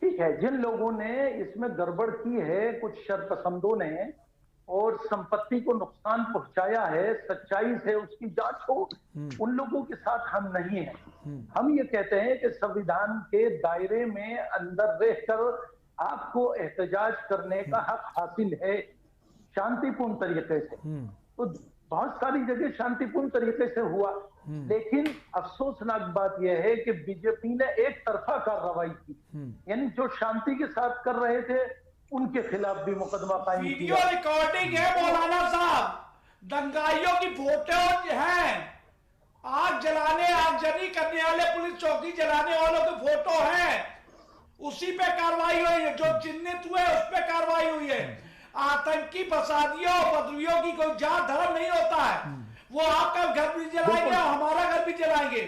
ठीक है, जिन लोगों ने इसमें गड़बड़ की है, कुछ शरपसंदों ने, और संपत्ति को नुकसान पहुंचाया है, सच्चाई से उसकी जांच हो, उन लोगों के साथ हम नहीं हैं। हम ये कहते हैं कि संविधान के दायरे में अंदर रहकर आपको एहतजाज करने का हक हासिल है शांतिपूर्ण तरीके से। तो बहुत सारी जगह शांतिपूर्ण तरीके से हुआ, लेकिन अफसोसनाक बात यह है कि बीजेपी ने एक तरफा कार्रवाई की, यानी जो शांति के साथ कर रहे थे उनके खिलाफ भी मुकदमा कायम किया। वीडियो रिकॉर्डिंग है मौलाना साहब, दंगाइयों की फोटो है, आग जलाने, आगजनी करने वाले, पुलिस चौकी जलाने वालों की फोटो है, उसी पे कार्रवाई हुई है। जो चिन्हित हुए उस पे कार्रवाई हुई है। आतंकी फसादियों बदरियों की कोई जात धर्म नहीं होता है, वो आपका घर भी जलाएंगे और हमारा घर भी जलाएंगे।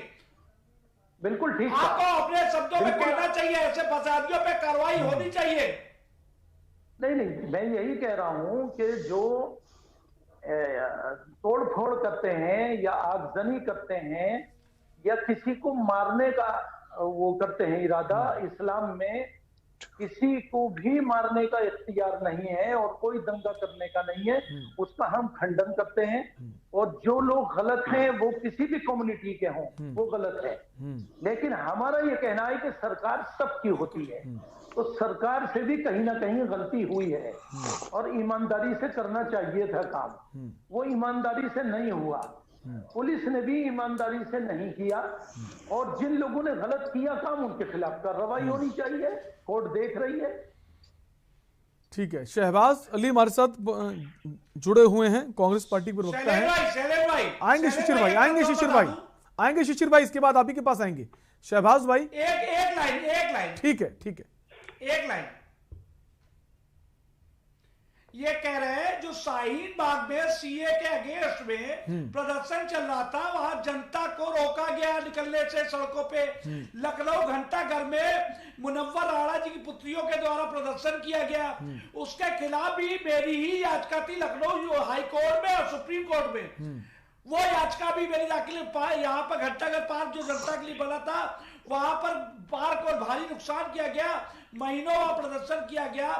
बिल्कुल ठीक, आपको अपने शब्दों में कहना चाहिए, ऐसे फसादियों पे कार्रवाई होनी चाहिए। नहीं, मैं यही कह रहा हूं कि जो तोड़फोड़ करते हैं या आगजनी करते हैं या किसी को मारने का वो करते हैं इरादा, इस्लाम में किसी को भी मारने का इख्तियार नहीं है और कोई दंगा करने का नहीं है, उसका हम खंडन करते हैं। और जो लोग गलत हैं वो किसी भी कम्युनिटी के हों, वो गलत है। लेकिन हमारा ये कहना है कि सरकार सबकी होती है, तो सरकार से भी कहीं ना कहीं गलती हुई है और ईमानदारी से करना चाहिए था काम, वो ईमानदारी से नहीं हुआ। पुलिस ने भी ईमानदारी से नहीं किया, और जिन लोगों ने गलत किया काम उनके खिलाफ कार्रवाई होनी चाहिए, कोर्ट देख रही है। ठीक है, शहबाज अली हमारे साथ जुड़े हुए हैं, कांग्रेस पार्टी के प्रवक्ता हैं। आएंगे शिशिर भाई, इसके बाद आप ही के पास आएंगे। शहबाज भाई, एक लाइन ठीक है एक लाइन। ये कह रहे हैं जो शाहीन बाग में सीए के अगेंस्ट में प्रदर्शन चल रहा था, वहां जनता को रोका गया निकलने से सड़कों पे। लखनऊ घंटा घर में मुनव्वर राणा जी की पुत्रियों के द्वारा प्रदर्शन किया गया, उसके खिलाफ भी मेरी ही याचिका थी लखनऊ हाई कोर्ट में और सुप्रीम कोर्ट में। वो याचिका भी मेरी दाखिल, यहाँ पर घंटाघर पार्क जो जनता के लिए बना था, वहां पर पार्क और भारी नुकसान किया गया, महीनों वहां प्रदर्शन किया गया,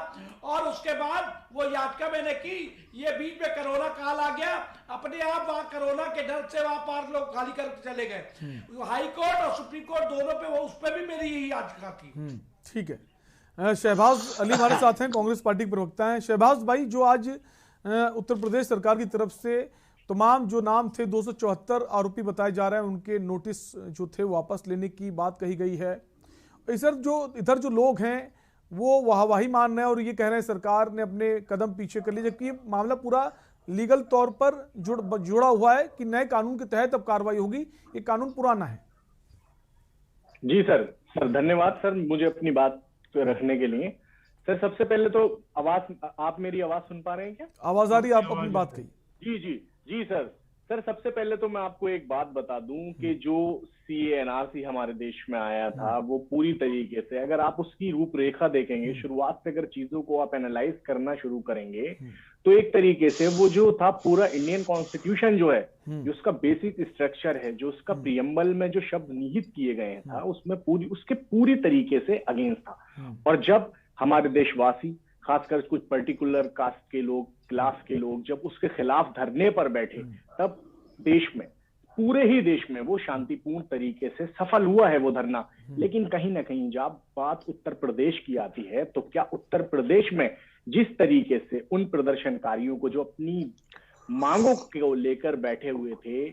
और उसके बाद वो याचिका मैंने की। ये बीच में कोरोना काल आ गया, अपने आप वहां कोरोना के डर से वहां पार्क लोग खाली करके चले गए। हाई कोर्ट और सुप्रीम कोर्ट दोनों पे, वो उस पर भी मेरी यही याचिका थी। ठीक है, शहबाज अली हमारे साथ हैं, कांग्रेस पार्टी के प्रवक्ता हैं। शहबाज भाई, जो आज उत्तर प्रदेश सरकार की तरफ से तमाम जो नाम थे 274 आरोपी बताए जा रहे हैं, उनके नोटिस जो थे वापस लेने की बात कही गई है। इधर जो लोग हैं वो वाहवाही मान रहे हैं और ये कह रहे हैं सरकार ने अपने कदम पीछे कर लिए, जबकि ये मामला पूरा लीगल तौर पर जुड़ा हुआ है कि नए कानून के तहत अब कार्रवाई होगी, ये कानून पुराना है। जी सर धन्यवाद सर मुझे अपनी बात रखने के लिए। सर सबसे पहले तो आप मेरी आवाज सुन पा रहे हैं क्या? आवाज आ रही है, आप अपनी बात कही। जी सर सबसे पहले तो मैं आपको एक बात बता दूं कि जो CA/NRC हमारे देश में आया था वो पूरी तरीके से, अगर आप उसकी रूपरेखा देखेंगे, शुरुआत से अगर चीजों को आप एनालाइज करना शुरू करेंगे तो एक तरीके से वो जो था पूरा इंडियन कॉन्स्टिट्यूशन जो है, जो उसका बेसिक स्ट्रक्चर है, जो उसका प्रियम्बल में जो शब्द निहित किए गए था उसमें उसके पूरी तरीके से अगेंस्ट था। और जब हमारे देशवासी, खासकर कुछ पर्टिकुलर कास्ट के लोग, क्लास के लोग जब उसके खिलाफ धरने पर बैठे, तब देश में, पूरे ही देश में वो शांतिपूर्ण तरीके से सफल हुआ है वो धरना। लेकिन कहीं ना कहीं जब बात उत्तर प्रदेश की आती है तो क्या उत्तर प्रदेश में जिस तरीके से उन प्रदर्शनकारियों को जो अपनी मांगों को लेकर बैठे हुए थे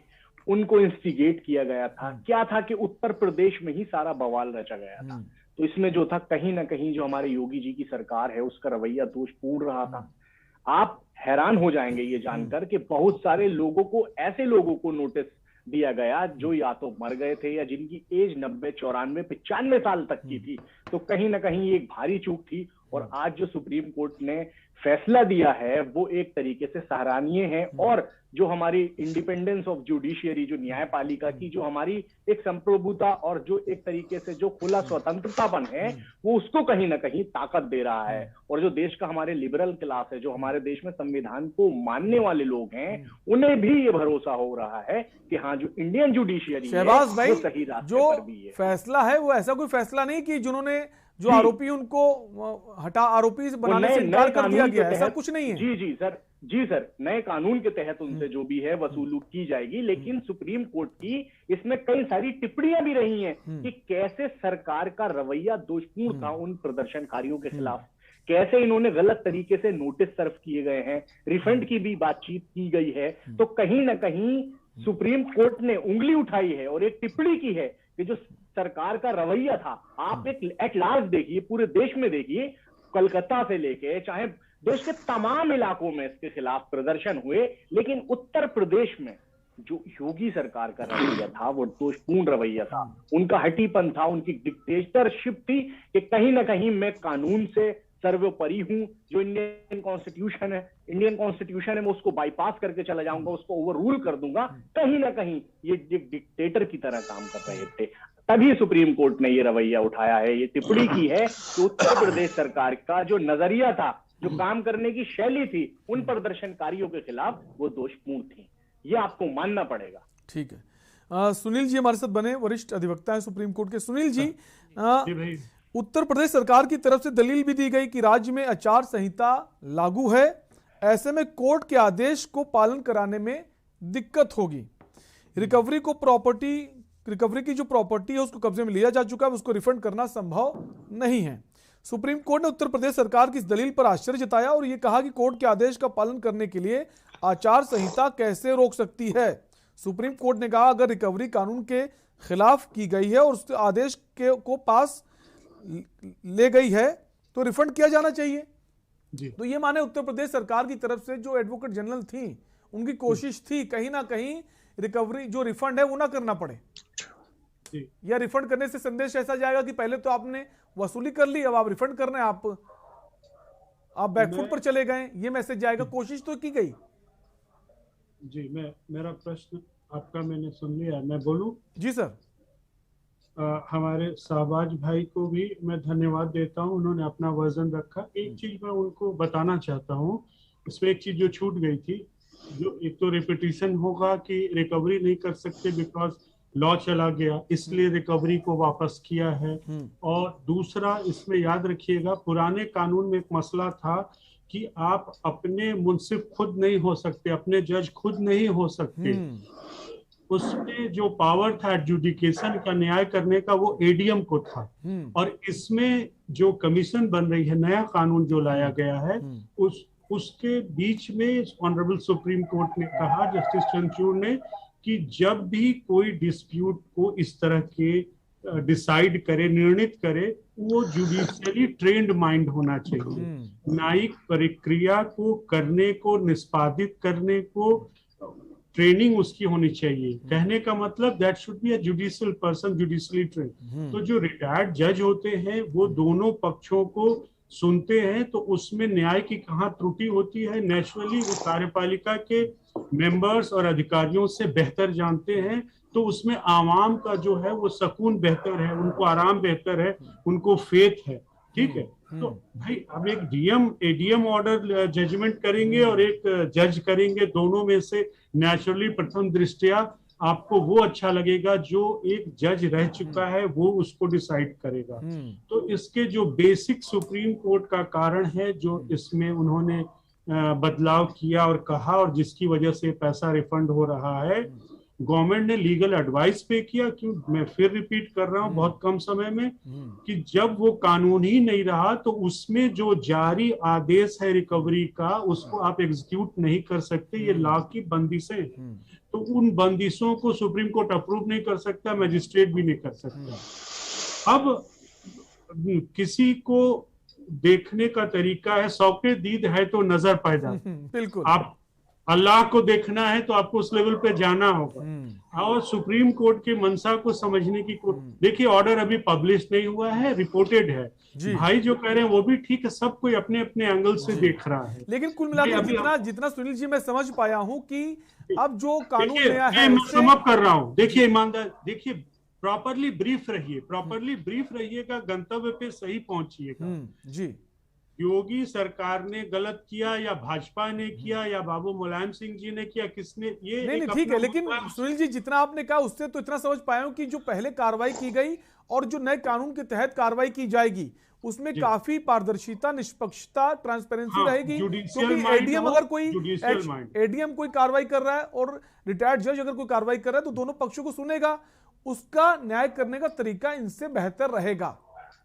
उनको इंस्टिगेट किया गया था, क्या था कि उत्तर प्रदेश में ही सारा बवाल रचा गया था। तो इसमें जो था कहीं ना कहीं जो हमारे योगी जी की सरकार है उसका रवैया दोषपूर्ण रहा था। आप हैरान हो जाएंगे ये जानकर कि बहुत सारे लोगों को, ऐसे लोगों को नोटिस दिया गया जो या तो मर गए थे या जिनकी एज 90, 94, 95 साल तक की थी। तो कहीं ना कहीं एक भारी चूक थी। और आज जो सुप्रीम कोर्ट ने फैसला दिया है वो एक तरीके से सराहनीय है। और जो हमारी इंडिपेंडेंस ऑफ जुडिशियरी, जो न्यायपालिका की जो हमारी एक संप्रभुता और जो एक तरीके से जो खुला स्वतंत्रतापन है, वो उसको कहीं ना कहीं ताकत दे रहा है। और जो देश का हमारे लिबरल क्लास है, जो हमारे देश में संविधान को मानने वाले लोग हैं, उन्हें भी ये भरोसा हो रहा है कि हाँ, जो इंडियन जुडिशियरी है वो सही रास्ते पर भी है। फैसला है वो ऐसा कोई फैसला नहीं कि जिन्होंने जो आरोपी उनको आरोपी बनाने से इनकार कर दिया गया, ऐसा कुछ नहीं है। जी सर नए कानून के तहत उनसे जो भी है वसूली की जाएगी। लेकिन सुप्रीम कोर्ट की इसमें कई सारी टिप्पणियां भी रही हैं कि कैसे सरकार का रवैया दोषपूर्ण था उन प्रदर्शनकारियों के खिलाफ, कैसे इन्होंने गलत तरीके से नोटिस सर्व किए गए हैं, रिफंड की भी बातचीत की गई है। तो कहीं ना कहीं सुप्रीम कोर्ट ने उंगली उठाई है और एक टिप्पणी की है कि जो सरकार का रवैया था, आप एक एट लार्ज देखिए, पूरे देश में देखिए, कलकत्ता से लेके चाहे देश के तमाम इलाकों में इसके खिलाफ प्रदर्शन हुए, लेकिन उत्तर प्रदेश में जो योगी सरकार का रवैया था वो दोषपूर्ण रवैया था। उनका हटीपन था, उनकी डिक्टेटरशिप थी कि कहीं ना कहीं मैं कानून से सर्वोपरि हूं। जो इंडियन कॉन्स्टिट्यूशन है मैं उसको बाईपास करके चला जाऊंगा, उसको ओवर रूल कर दूंगा। कहीं ना कहीं ये डिक्टेटर की तरह काम कर रहे थे। तभी सुप्रीम कोर्ट ने ये रवैया उठाया है, ये टिप्पणी की है कि उत्तर प्रदेश सरकार का जो नजरिया था, जो काम करने की शैली थी, उन प्रदर्शनकारियों के खिलाफ वो दोषपूर्ण थी। ये आपको मानना पड़ेगा। ठीक है। सुनील जी हमारे साथ बने, वरिष्ठ अधिवक्ता हैं सुप्रीम कोर्ट के। सुनील जी, उत्तर प्रदेश सरकार की तरफ से दलील भी दी गई कि राज्य में आचार संहिता लागू है, ऐसे में कोर्ट के आदेश को पालन कराने में दिक्कत होगी। रिकवरी की जो प्रॉपर्टी है उसको कब्जे में लिया जा चुका है, उसको रिफंड करना संभव नहीं है। सुप्रीम कोर्ट ने उत्तर प्रदेश सरकार की इस दलील पर आश्चर्य जताया और यह कहा कि कोर्ट के आदेश का पालन करने के लिए आचार संहिता कैसे रोक सकती है। सुप्रीम कोर्ट ने कहा अगर रिकवरी कानून के खिलाफ की गई है और उस आदेश को पास ले गई है तो रिफंड किया जाना चाहिए जी। तो ये माने उत्तर प्रदेश सरकार की तरफ से जो एडवोकेट जनरल थी उनकी कोशिश थी कहीं ना कहीं रिकवरी जो रिफंड है वो ना करना पड़े, या रिफंड करने से संदेश ऐसा जाएगा कि पहले तो आपने वसूली कर ली, अब आप रिफंड कर रहे हैं, आप बैकफुट पर चले गए, ये मैसेज जाएगा। कोशिश तो की गई जी। मेरा प्रश्न आपका मैंने सुन लिया, मैं बोलूं? जी सर। हमारे शाहबाज भाई को भी मैं धन्यवाद देता हूं, उन्होंने अपना वर्जन रखा। एक चीज मैं उनको बताना चाहता हूं, इसमें एक चीज जो छूट गई थी, जो एक तो रिपीटिशन होगा कि रिकवरी नहीं कर सकते बिकॉज लॉ चला गया, इसलिए रिकवरी को वापस किया है। और दूसरा इसमें याद रखिएगा, पुराने कानून में एक मसला था कि आप अपने मुंसिफ खुद नहीं हो सकते, अपने जज खुद नहीं हो सकते। उसमें जो पावर था एडजुडिकेशन का, न्याय करने का, वो एडीएम को था। और इसमें जो कमीशन बन रही है, नया कानून जो लाया गया है, उसके बीच में ऑनरेबल सुप्रीम कोर्ट ने कहा, जस्टिस चंद्रचूड़ ने, कि जब भी कोई डिस्प्यूट को इस तरह के डिसाइड करे, निर्णित करे, वो जुडिशियली ट्रेंड माइंड होना चाहिए। न्यायिक प्रक्रिया को करने को, निष्पादित करने को ट्रेनिंग उसकी होनी चाहिए। कहने का मतलब that should be a judicial person, judicially train. तो जो रिटायर्ड जज होते हैं वो दोनों पक्षों को सुनते हैं, तो उसमें न्याय की कहाँ त्रुटि होती है नेचुरली वो कार्यपालिका के मेंबर्स और अधिकारियों से बेहतर जानते हैं। तो उसमें आवाम का जो है वो सुकून बेहतर है, उनको आराम बेहतर है, उनको फेथ है। ठीक है, तो भाई हम एक डीएम एडीएम ऑर्डर जजमेंट करेंगे और एक जज करेंगे, दोनों में से नेचुरली प्रथम दृष्टया आपको वो अच्छा लगेगा जो एक जज रह चुका है, वो उसको डिसाइड करेगा। तो इसके जो बेसिक सुप्रीम कोर्ट का कारण है जो इसमें उन्होंने बदलाव किया और कहा, और जिसकी वजह से पैसा रिफंड हो रहा है, गवर्नमेंट ने लीगल एडवाइस पे किया। क्यों, मैं फिर रिपीट कर रहा हूं बहुत कम समय में, कि जब वो कानून ही नहीं रहा तो उसमें जो जारी आदेश है रिकवरी का, उसको आप एग्जीक्यूट नहीं कर सकते। ये लॉ की बंदिशें, तो उन बंदिशों को सुप्रीम कोर्ट अप्रूव नहीं कर सकता, मजिस्ट्रेट भी नहीं कर सकता। अब किसी को देखने का तरीका है, सौके दीद है तो नजर पैदा। बिल्कुल, आप अल्लाह को देखना है तो आपको उस लेवल पे जाना होगा। और सुप्रीम कोर्ट की मंशा को समझने की देखिए, ऑर्डर अभी पब्लिश नहीं हुआ है, रिपोर्टेड है। भाई जो कह रहे हैं वो भी ठीक है, सब कोई अपने अपने एंगल से देख रहा है। लेकिन कुल मिलाकर जितना सुनील जी मैं समझ पाया हूँ कि अब जो कानून नया है, मैं समझ कर रहा हूँ। देखिए ईमानदार, देखिए प्रॉपरली ब्रीफ रहिएगा, गंतव्य पे सही पहुंचिएगा। जी, योगी सरकार ने गलत किया या भाजपा ने किया या बाबू मुलायम सिंह जी ने किया, किसने, ये नहीं ठीक है। लेकिन सुनील जी जितना आपने कहा उससे तो इतना समझ पाया हूं कि जो पहले कार्रवाई की गई और जो नए कानून के तहत कार्रवाई की जाएगी उसमें काफी पारदर्शिता, निष्पक्षता, ट्रांसपेरेंसी रहेगी। क्योंकि एडीएम अगर कोई कार्रवाई कर रहा है और रिटायर्ड जज अगर कोई कार्रवाई कर रहा है तो दोनों पक्षों को सुनेगा, उसका न्याय करने का तरीका इनसे बेहतर रहेगा।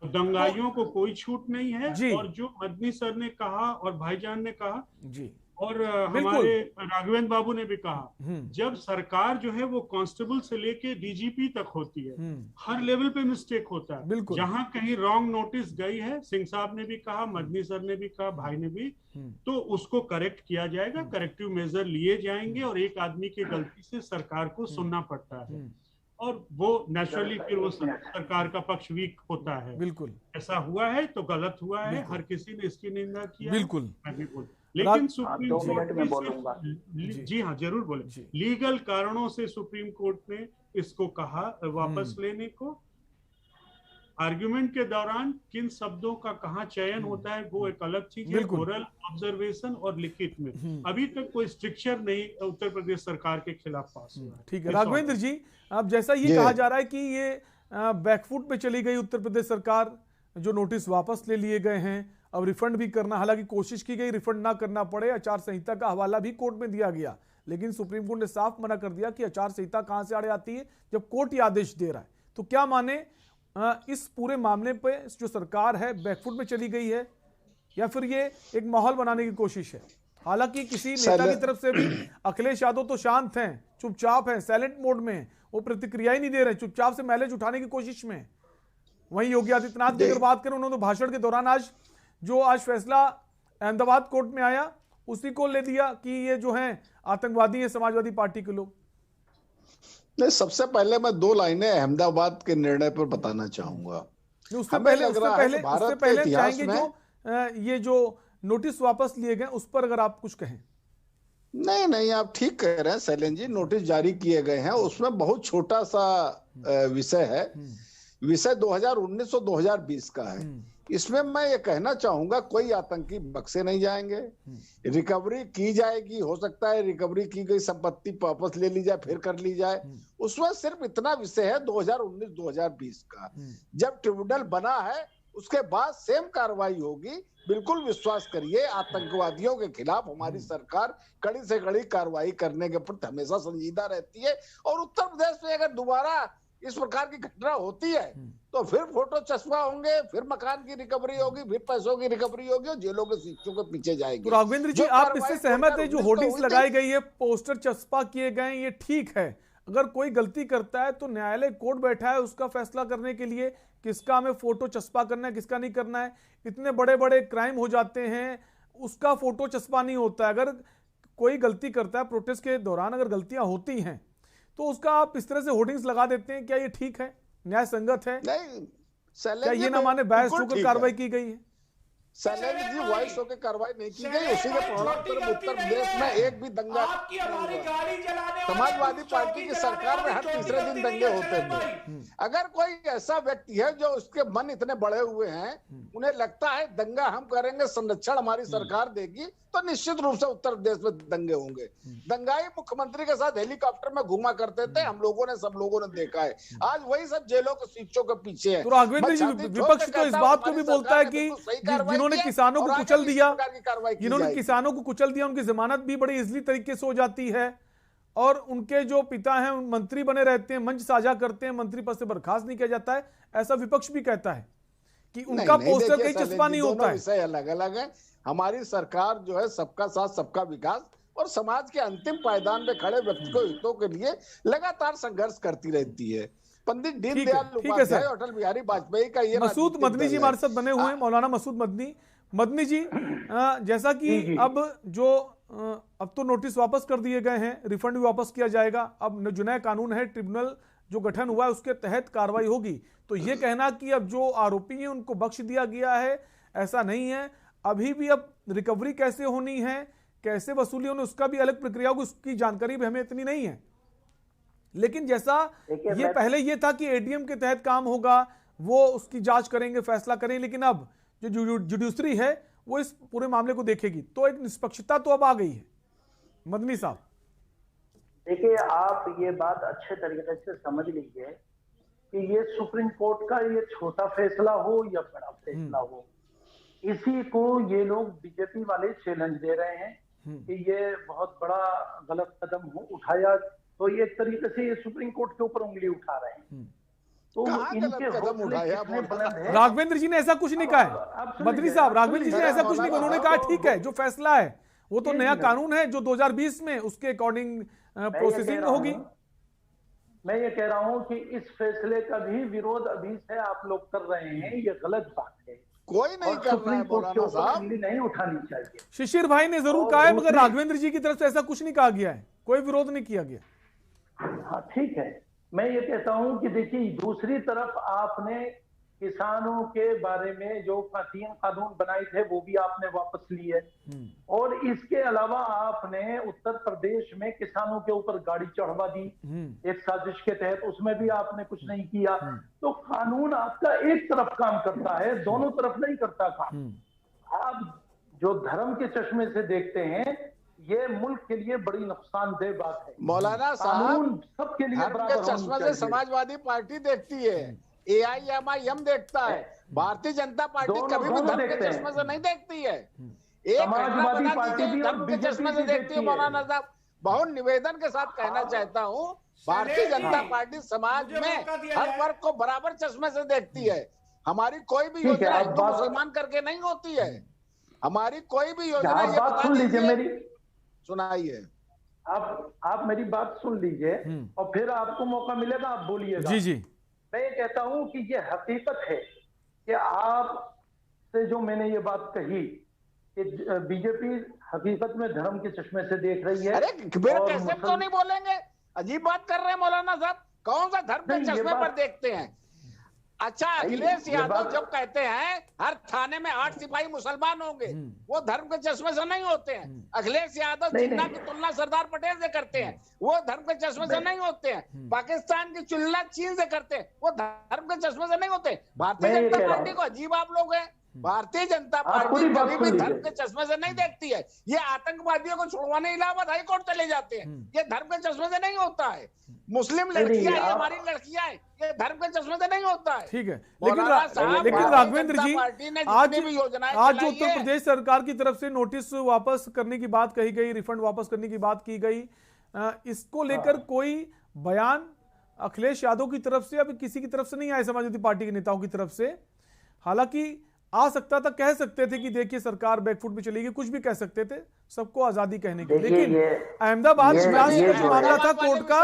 दंगाइयों को कोई छूट नहीं है। और जो मदनी सर ने कहा और भाईजान ने कहा जी, और हमारे राघवेंद्र बाबू ने भी कहा, जब सरकार जो है वो कांस्टेबल से लेके डीजीपी तक होती है, हर लेवल पे मिस्टेक होता है। जहां कहीं रॉन्ग नोटिस गई है, सिंह साहब ने भी कहा, मदनी सर ने भी कहा, भाई ने भी, तो उसको करेक्ट किया जाएगा, करेक्टिव मेजर लिए जाएंगे। और एक आदमी की गलती से सरकार को सुनना पड़ता है और वो नेचुरली फिर वो सरकार का पक्ष वीक होता है। बिल्कुल ऐसा हुआ है तो गलत हुआ है, हर किसी ने इसकी निंदा किया। बिल्कुल, लेकिन सुप्रीम कोर्ट, जी हाँ जरूर बोले, लीगल कारणों से सुप्रीम कोर्ट ने इसको कहा वापस लेने को। आर्ग्यूमेंट के दौरान किन शब्दों का कहाँ चयन होता है वो एक अलग चीज है, ओरल ऑब्जर्वेशन और लिखित में अभी तक कोई स्ट्रिक्चर नहीं उत्तर प्रदेश सरकार के खिलाफ पास हुआ। ठीक है राघवेंद्र जी, अब जैसा ये कहा जा रहा है कि ये बैकफुट पे चली गई उत्तर प्रदेश सरकार, जो नोटिस वापस ले लिए गए हैं, अब रिफंड भी करना, हालांकि कोशिश की गई रिफंड ना करना पड़े, आचार संहिता का हवाला भी कोर्ट में दिया गया, लेकिन सुप्रीम कोर्ट ने साफ मना कर दिया कि आचार संहिता कहां से आड़े आती है जब कोर्ट ये आदेश दे रहा है। तो क्या माने, इस पूरे मामले पे जो सरकार है बैकफुट में चली गई है या फिर ये एक माहौल बनाने की कोशिश है? हालांकि किसी नेता की तरफ से भी, अखिलेश यादव तो शांत हैं, चुपचाप हैं, साइलेंट मोड में, वो प्रतिक्रिया ही नहीं दे रहे, चुपचाप से माइलेज उठाने की कोशिश में। वहीं योगी आदित्यनाथ की अगर बात करें, उन्होंने भाषण के दौरान आज फैसला अहमदाबाद कोर्ट में आया उसी को ले दिया कि ये जो है आतंकवादी है समाजवादी पार्टी के लोग। नहीं, सबसे पहले मैं 2 लाइनें अहमदाबाद के निर्णय पर बताना चाहूंगा। उससे पहले चाहेंगे जो ये जो नोटिस वापस लिए गए उस पर अगर आप कुछ कहें। नहीं, आप ठीक कह रहे हैं शैलेंद्र जी, नोटिस जारी किए गए हैं, उसमें बहुत छोटा सा विषय है, विषय 2019 और 2020 का है। इसमें मैं ये कहना चाहूंगा, कोई आतंकी बक्से नहीं जाएंगे, रिकवरी की जाएगी, हो सकता है रिकवरी की गई संपत्ति वापस ले ली जाए, फिर कर ली जाए। उसमें सिर्फ इतना विषय है 2019-2020 का। जब ट्रिब्यूनल बना है उसके बाद सेम कार्रवाई होगी। बिल्कुल विश्वास करिए, आतंकवादियों के खिलाफ हमारी सरकार कड़ी से कड़ी कार्रवाई करने के प्रति हमेशा संजीदा रहती है। और उत्तर प्रदेश में अगर दोबारा इस प्रकार की घटना होती है तो फिर फोटो चश्मा होंगे, फिर मकान की रिकवरी होगी, फिर पैसों की रिकवरी होगी और जेलों के शिक्षकों के पीछे जाएंगे। तो राघवेंद्र जी, आप इससे सहमत है जो होर्डिंग्स लगाई गई है, पोस्टर चस्पा किए गए, ये ठीक है? अगर कोई गलती करता है तो न्यायालय कोर्ट बैठा है उसका फैसला करने के लिए, किसका हमें फोटो चस्पा करना है, किसका नहीं करना है। इतने बड़े बड़े क्राइम हो जाते हैं, उसका फोटो चस्पा नहीं होता है। अगर कोई गलती करता है प्रोटेस्ट के दौरान, अगर गलतियां होती हैं तो उसका आप इस तरह से होर्डिंग्स लगा देते हैं, क्या ये ठीक है, न्याय संगत है? नहीं, क्या ये ना माने बहस होकर कार्रवाई की गई है? शैलेंद्र जी वॉइस होकर कार्रवाई नहीं की गई, उसी के परिणाम उत्तर प्रदेश में एक भी दंगा, समाजवादी पार्टी की सरकार में हर तीसरे दिन दंगे होते थे। अगर कोई ऐसा व्यक्ति है जो उसके मन इतने बड़े हुए हैं, उन्हें लगता है दंगा हम करेंगे, संरक्षण हमारी सरकार देगी, तो निश्चित रूप से उत्तर प्रदेश में दंगे होंगे। दंगाई मुख्यमंत्री के साथ हेलीकॉप्टर में घूमा करते थे, हम लोगों ने, सब लोगों ने देखा है। आज वही सब जेलों के शीशों के पीछे है। तो राघवेंद्र जी, विपक्ष तो इस बात को भी बोलता है कि जिन्होंने किसानों को कुचल दिया, उनकी जमानत भी बड़ी इजली तरीके से हो जाती है, और उनके जो पिता हैं मंत्री बने रहते हैं, मंच साझा करते हैं, मंत्री पद से बर्खास्त नहीं किया जाता है, ऐसा विपक्ष भी कहता है कि उनका पोस्टर कहीं चस्पा नहीं होता है। विषय अलग अलग है। हमारी सरकार जो है सबका साथ सबका विकास और समाज के अंतिम पायदान पे खड़े व्यक्तिगत हितों के लिए लगातार संघर्ष करती रहती है। पंडित दीनदयाल उपाध्याय, अटल बिहारी वाजपेयी का ये मसूद मदनी जी हमारे साथ बने हुए हैं, मौलाना मसूद मदनी जी, जैसा कि अब तो नोटिस वापस कर दिए गए हैं, रिफंड भी वापस किया जाएगा, अब जो नया कानून है, ट्रिब्यूनल जो गठन हुआ है उसके तहत कार्रवाई होगी, तो ये कहना कि अब जो आरोपी हैं उनको बख्श दिया गया है, ऐसा नहीं है। अभी भी अब रिकवरी कैसे होनी है, कैसे वसूली होनी, उसका भी अलग प्रक्रिया होगी, उसकी जानकारी भी हमें इतनी नहीं है। लेकिन जैसा ये पहले ये था कि एडीएम के तहत काम होगा, वो उसकी जांच करेंगे, फैसला करेंगे, लेकिन अब जो जुडिशरी है वो इस पूरे मामले को देखेगी, तो एक निष्पक्षता तो अब आ गई है। मदनी साहब, देखिए, आप ये बात अच्छे तरीके से समझ लीजिए कि ये सुप्रीम कोर्ट का ये छोटा फैसला हो या बड़ा फैसला हो, इसी को ये लोग बीजेपी वाले चैलेंज दे रहे हैं कि ये बहुत बड़ा गलत कदम उठाया, तो ये एक तरीके से ये सुप्रीम कोर्ट के ऊपर उंगली उठा रहे हैं। तो इनके कदम उठाया राघवेंद्र जी ने ऐसा कुछ नहीं कहा है। मदनी साहब, राघवेंद्र जी ने ऐसा कुछ नहीं कहा, उन्होंने कहा ठीक है, जो फैसला है वो तो नया कानून है जो 2020 में उसके अकॉर्डिंग प्रोसेसिंग होगी। मैं ये कह रहा हूं कि इस फैसले का भी विरोध अभी से आप लोग कर रहे हैं, ये गलत बात है, कोई नहीं कर रहा है, मौलाना साहब नहीं उठानी चाहिए। शिशिर भाई ने जरूर कहा है, मगर राघवेंद्र जी की तरफ से ऐसा कुछ नहीं कहा गया है, कोई विरोध नहीं किया गया। हाँ ठीक है, मैं ये कहता हूं कि देखिए, दूसरी तरफ आपने किसानों के बारे में जो 3 कानून बनाए थे वो भी आपने वापस लिए, और इसके अलावा आपने उत्तर प्रदेश में किसानों के ऊपर गाड़ी चढ़वा दी एक साजिश के तहत, उसमें भी आपने कुछ नहीं किया। तो कानून आपका एक तरफ काम करता है, दोनों तरफ नहीं करता काम। आप जो धर्म के चश्मे से देखते हैं, ये मुल्क के लिए बड़ी नुकसानदेह बात है। मौलाना साहब, सबके लिए धर्म के चश्मे से समाजवादी पार्टी देखती है, AIMIM देखता है, भारतीय जनता पार्टी कभी भी धर्म के चश्मे से नहीं देखती है। एक समाजवादी पार्टी भी धर्म के चश्मे से देखती है। मौलाना साहब, बहुत निवेदन के साथ कहना चाहता हूँ, भारतीय जनता पार्टी समाज में हर वर्ग को बराबर चश्मे से देखती है। हमारी कोई भी योजना हिंदू मुसलमान करके नहीं होती है, हमारी कोई भी योजना, ये सुन लीजिए मेरी, सुनाइए, आप मेरी बात सुन लीजिए और फिर आपको मौका मिलेगा आप बोलिएगा। जी जी, मैं ये कहता हूं कि ये हकीकत है कि आप से जो मैंने ये बात कही कि बीजेपी हकीकत में धर्म के चश्मे से देख रही है। अरे कैसे तो नहीं बोलेंगे, अजीब बात कर रहे हैं मौलाना साहब, कौन सा धर्म के चश्मे पर देखते हैं? अच्छा, अखिलेश यादव जब कहते हैं हर थाने में 8 सिपाही मुसलमान होंगे, वो धर्म के चश्मे से नहीं होते हैं। अखिलेश यादव जिन्ना की तुलना सरदार पटेल से करते हैं, वो धर्म के चश्मे से नहीं होते हैं। पाकिस्तान की तुलना चीन से करते हैं, वो धर्म के चश्मे से नहीं होते। भारतीय जनता पार्टी को अजीब आप लोग हैं, भारतीय जनता पार्टी कभी भी धर्म के चश्मे से नहीं देखती है। ये आतंकवादियों को छुड़वाने इलाहाबाद हाई कोर्ट चले जाते हैं, ये धर्म के चश्मे से नहीं होता है। मुस्लिम लड़कियां, ये हमारी लड़कियां हैं, ये धर्म के चश्मे से नहीं होता है। ठीक है, लेकिन राघवेंद्र जी, आज जो उत्तर प्रदेश सरकार की तरफ से नोटिस वापस करने की बात कही गई, रिफंड वापस करने की बात की गई, इसको लेकर कोई बयान अखिलेश यादव की तरफ से, अभी किसी की तरफ से नहीं आया, समाजवादी पार्टी के नेताओं की तरफ से। हालांकि आ सकता था, कह सकते थे कि देखिए सरकार बैकफुट पे चलेगी, कुछ भी कह सकते थे, सबको आजादी कहने की। लेकिन अहमदाबाद का जो मामला था कोर्ट का,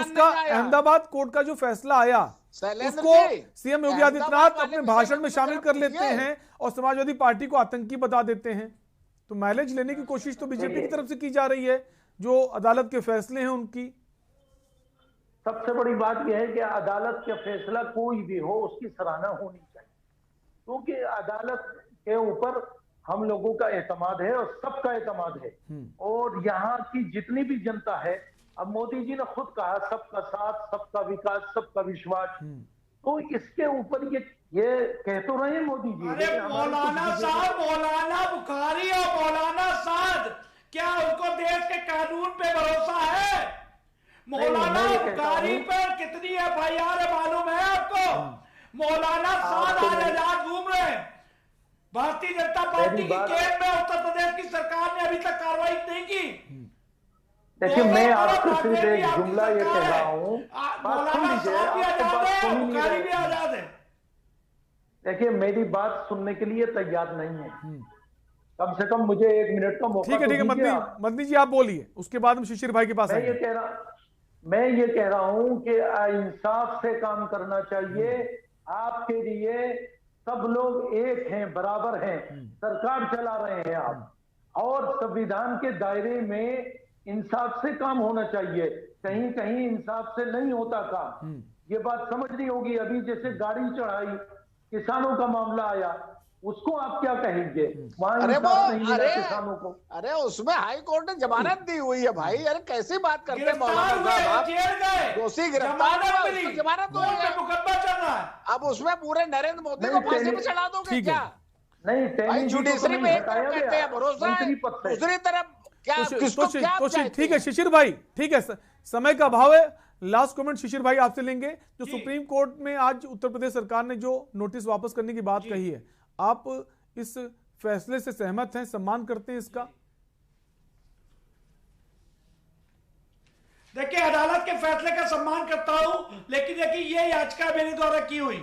उसका अहमदाबाद कोर्ट का जो फैसला आया उसको सीएम योगी आदित्यनाथ अपने भाषण में शामिल कर लेते हैं और समाजवादी पार्टी को आतंकी बता देते हैं। तो माइलेज लेने की कोशिश तो बीजेपी की तरफ से की जा रही है, जो अदालत के फैसले हैं उनकी। सबसे बड़ी बात यह है कि अदालत का फैसला कोई भी हो उसकी सराहना होनी चाहिए, क्योंकि अदालत के ऊपर हम लोगों का एतमाद है और सबका एतमाद है। और यहाँ की जितनी भी जनता है, अब मोदी जी ने खुद कहा सबका साथ, सबका विकास, सबका विश्वास, तो इसके ऊपर ये कह तो रहे हैं मोदी जी। अरे मौलाना साहब, मौलाना बुखारी और मौलाना साद, क्या उनको देश के कानून पे भरोसा है? मौलाना बुखारी पर कितनी FIR है मालूम है आपको? मौलाना साद आज आजाद घूम रहे हैं। भारतीय जनता पार्टी की कैद में उत्तर प्रदेश की सरकार ने अभी तक कार्रवाई नहीं की। देखिए, मैं आपको सिर्फ एक जुमला ये कह रहा हूँ, बात सुन लीजिए, आपको बात सुन ही नहीं रहे। देखिए, मेरी बात सुनने के लिए तैयार नहीं है, कम से कम मुझे 1 मिनट का मौका। ठीक है, मदनी जी आप बोलिए, उसके बाद हम शिशिर भाई के पास आएंगे। मैं ये कह रहा हूं कि इंसाफ से काम करना चाहिए। आपके लिए सब लोग एक हैं, बराबर हैं, सरकार चला रहे हैं आप, और संविधान के दायरे में इंसाफ से काम होना चाहिए। कहीं कहीं इंसाफ से नहीं होता काम, ये बात समझनी होगी। अभी जैसे गाड़ी चढ़ाई, किसानों का मामला आया, उसको आप क्या कहेंगे? अरे किसानों को, अरे उसमें हाई कोर्ट ने जमानत दी हुई है भाई। अरे कैसी बात करते हैं मौलाना साहब, दोषी गिरफ्तार हुआ, जमानत हुई है, मुकदमा चल रहा है। अब उसमें पूरे नरेंद्र मोदी को फांसी पे चढ़ा दोगे क्या? नहीं, जुडिशरी में एक तरफ कहते हैं भरोसा है, दूसरी तरफ क्या, किसको क्या? ठीक है शिशिर भाई, ठीक है, समय का अभाव है। लास्ट कमेंट शिशिर भाई आपसे लेंगे। जो सुप्रीम कोर्ट में आज उत्तर प्रदेश सरकार ने जो नोटिस वापस करने की बात कही है, आप इस फैसले से सहमत हैं, सम्मान करते हैं इसका? देखिए, अदालत के फैसले का सम्मान करता हूं, लेकिन देखिए ये याचिका मेरे द्वारा की हुई,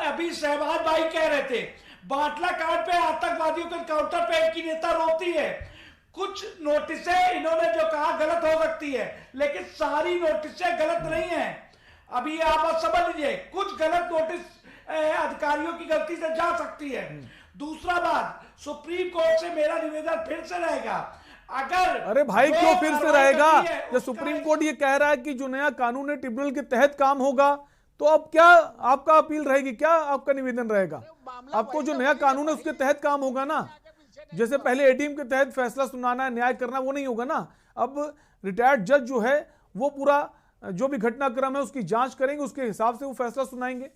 अभी शहबाज भाई कह रहे थे बाटला कांड पे आतंकवादियों के काउंटर पे की नेता रोती है। कुछ नोटिसें इन्होंने जो कहा गलत हो सकती है, लेकिन सारी नोटिसें गलत नहीं है। अभी आप समझ लीजिए, कुछ गलत नोटिस अधिकारियों की गलती से जा सकती है। दूसरा बात, सुप्रीम कोर्ट से मेरा निवेदन फिर से रहेगा, अगर अरे भाई क्यों फिर से रहेगा? जब सुप्रीम कोर्ट ये कह रहा है कि जो नया कानून है ट्रिब्यूनल के तहत काम होगा, तो अब क्या आपका अपील रहेगी, क्या आपका निवेदन रहेगा? आपको जो नया कानून है उसके तहत काम होगा ना। जैसे पहले एडीएम के तहत फैसला सुनाना है, न्याय करना, वो नहीं होगा ना। अब रिटायर्ड जज जो है वो पूरा जो भी घटनाक्रम है उसकी जांच करेंगे, उसके हिसाब से वो फैसला सुनाएंगे।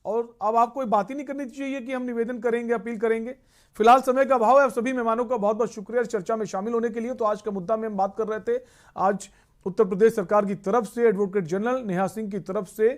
और अब आपको बात ही नहीं करनी चाहिए कि हम निवेदन करेंगे, अपील करेंगे। फिलहाल समय का अभाव है। आप सभी मेहमानों का बहुत बहुत शुक्रिया इस चर्चा में शामिल होने के लिए। तो आज का मुद्दा में हम बात कर रहे थे, आज उत्तर प्रदेश सरकार की तरफ से एडवोकेट जनरल नेहा सिंह की तरफ से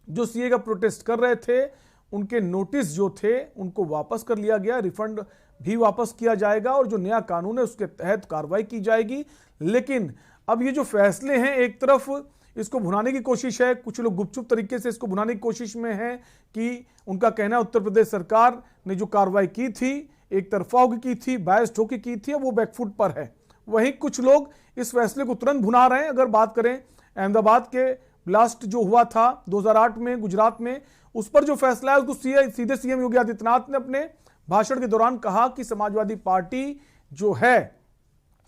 जो सीए का प्रोटेस्ट कर रहे थे, उनके नोटिस जो थे उनको वापस कर लिया गया, रिफंड भी वापस किया जाएगा और जो नया कानून है उसके तहत कार्रवाई की जाएगी। लेकिन अब ये जो फैसले हैं, एक तरफ इसको भुनाने की कोशिश है, कुछ लोग गुपचुप तरीके से इसको भुनाने की कोशिश में है कि उनका कहना है उत्तर प्रदेश सरकार ने जो कार्रवाई की थी एक तरफा होकर की थी, बायस्ड होकर की थी, वो बैकफुट पर है। वहीं कुछ लोग इस फैसले को तुरंत भुना रहे हैं। अगर बात करें अहमदाबाद के ब्लास्ट जो हुआ था 2008 में गुजरात में, उस पर जो फैसला है उसको सीधे सीएम योगी आदित्यनाथ ने अपने भाषण के दौरान कहा कि समाजवादी पार्टी जो है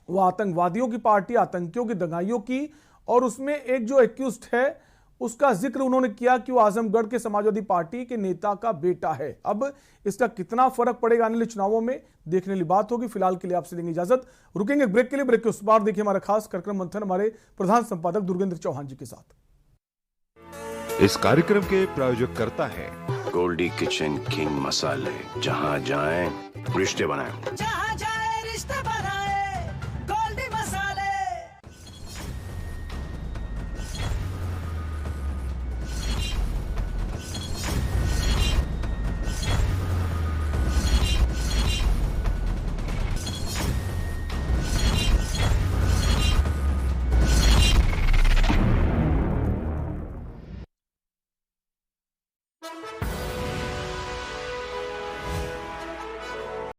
वो आतंकवादियों की पार्टी, आतंकियों की, दंगाइयों की, और उसमें एक जो एक्यूज्ड है उसका जिक्र उन्होंने किया कि वो आजमगढ़ के समाजवादी पार्टी के नेता का बेटा है। अब इसका कितना फर्क पड़ेगा आने वाले चुनावों में, देखने वाली बात होगी। फिलहाल के लिए आपसे लेंगे इजाजत, रुकेंगे ब्रेक के लिए। ब्रेक के उस बार देखिए हमारा खास कार्यक्रम मंथन हमारे प्रधान संपादक दुर्गेंद्र चौहान जी के साथ। इस कार्यक्रम के प्रायोजक करता है गोल्डी किचन किंग मसाले, जहां जाएं रिश्ते बनाएं। जहाँ जाए रिश्ते बनाए गोल्डी मसाले।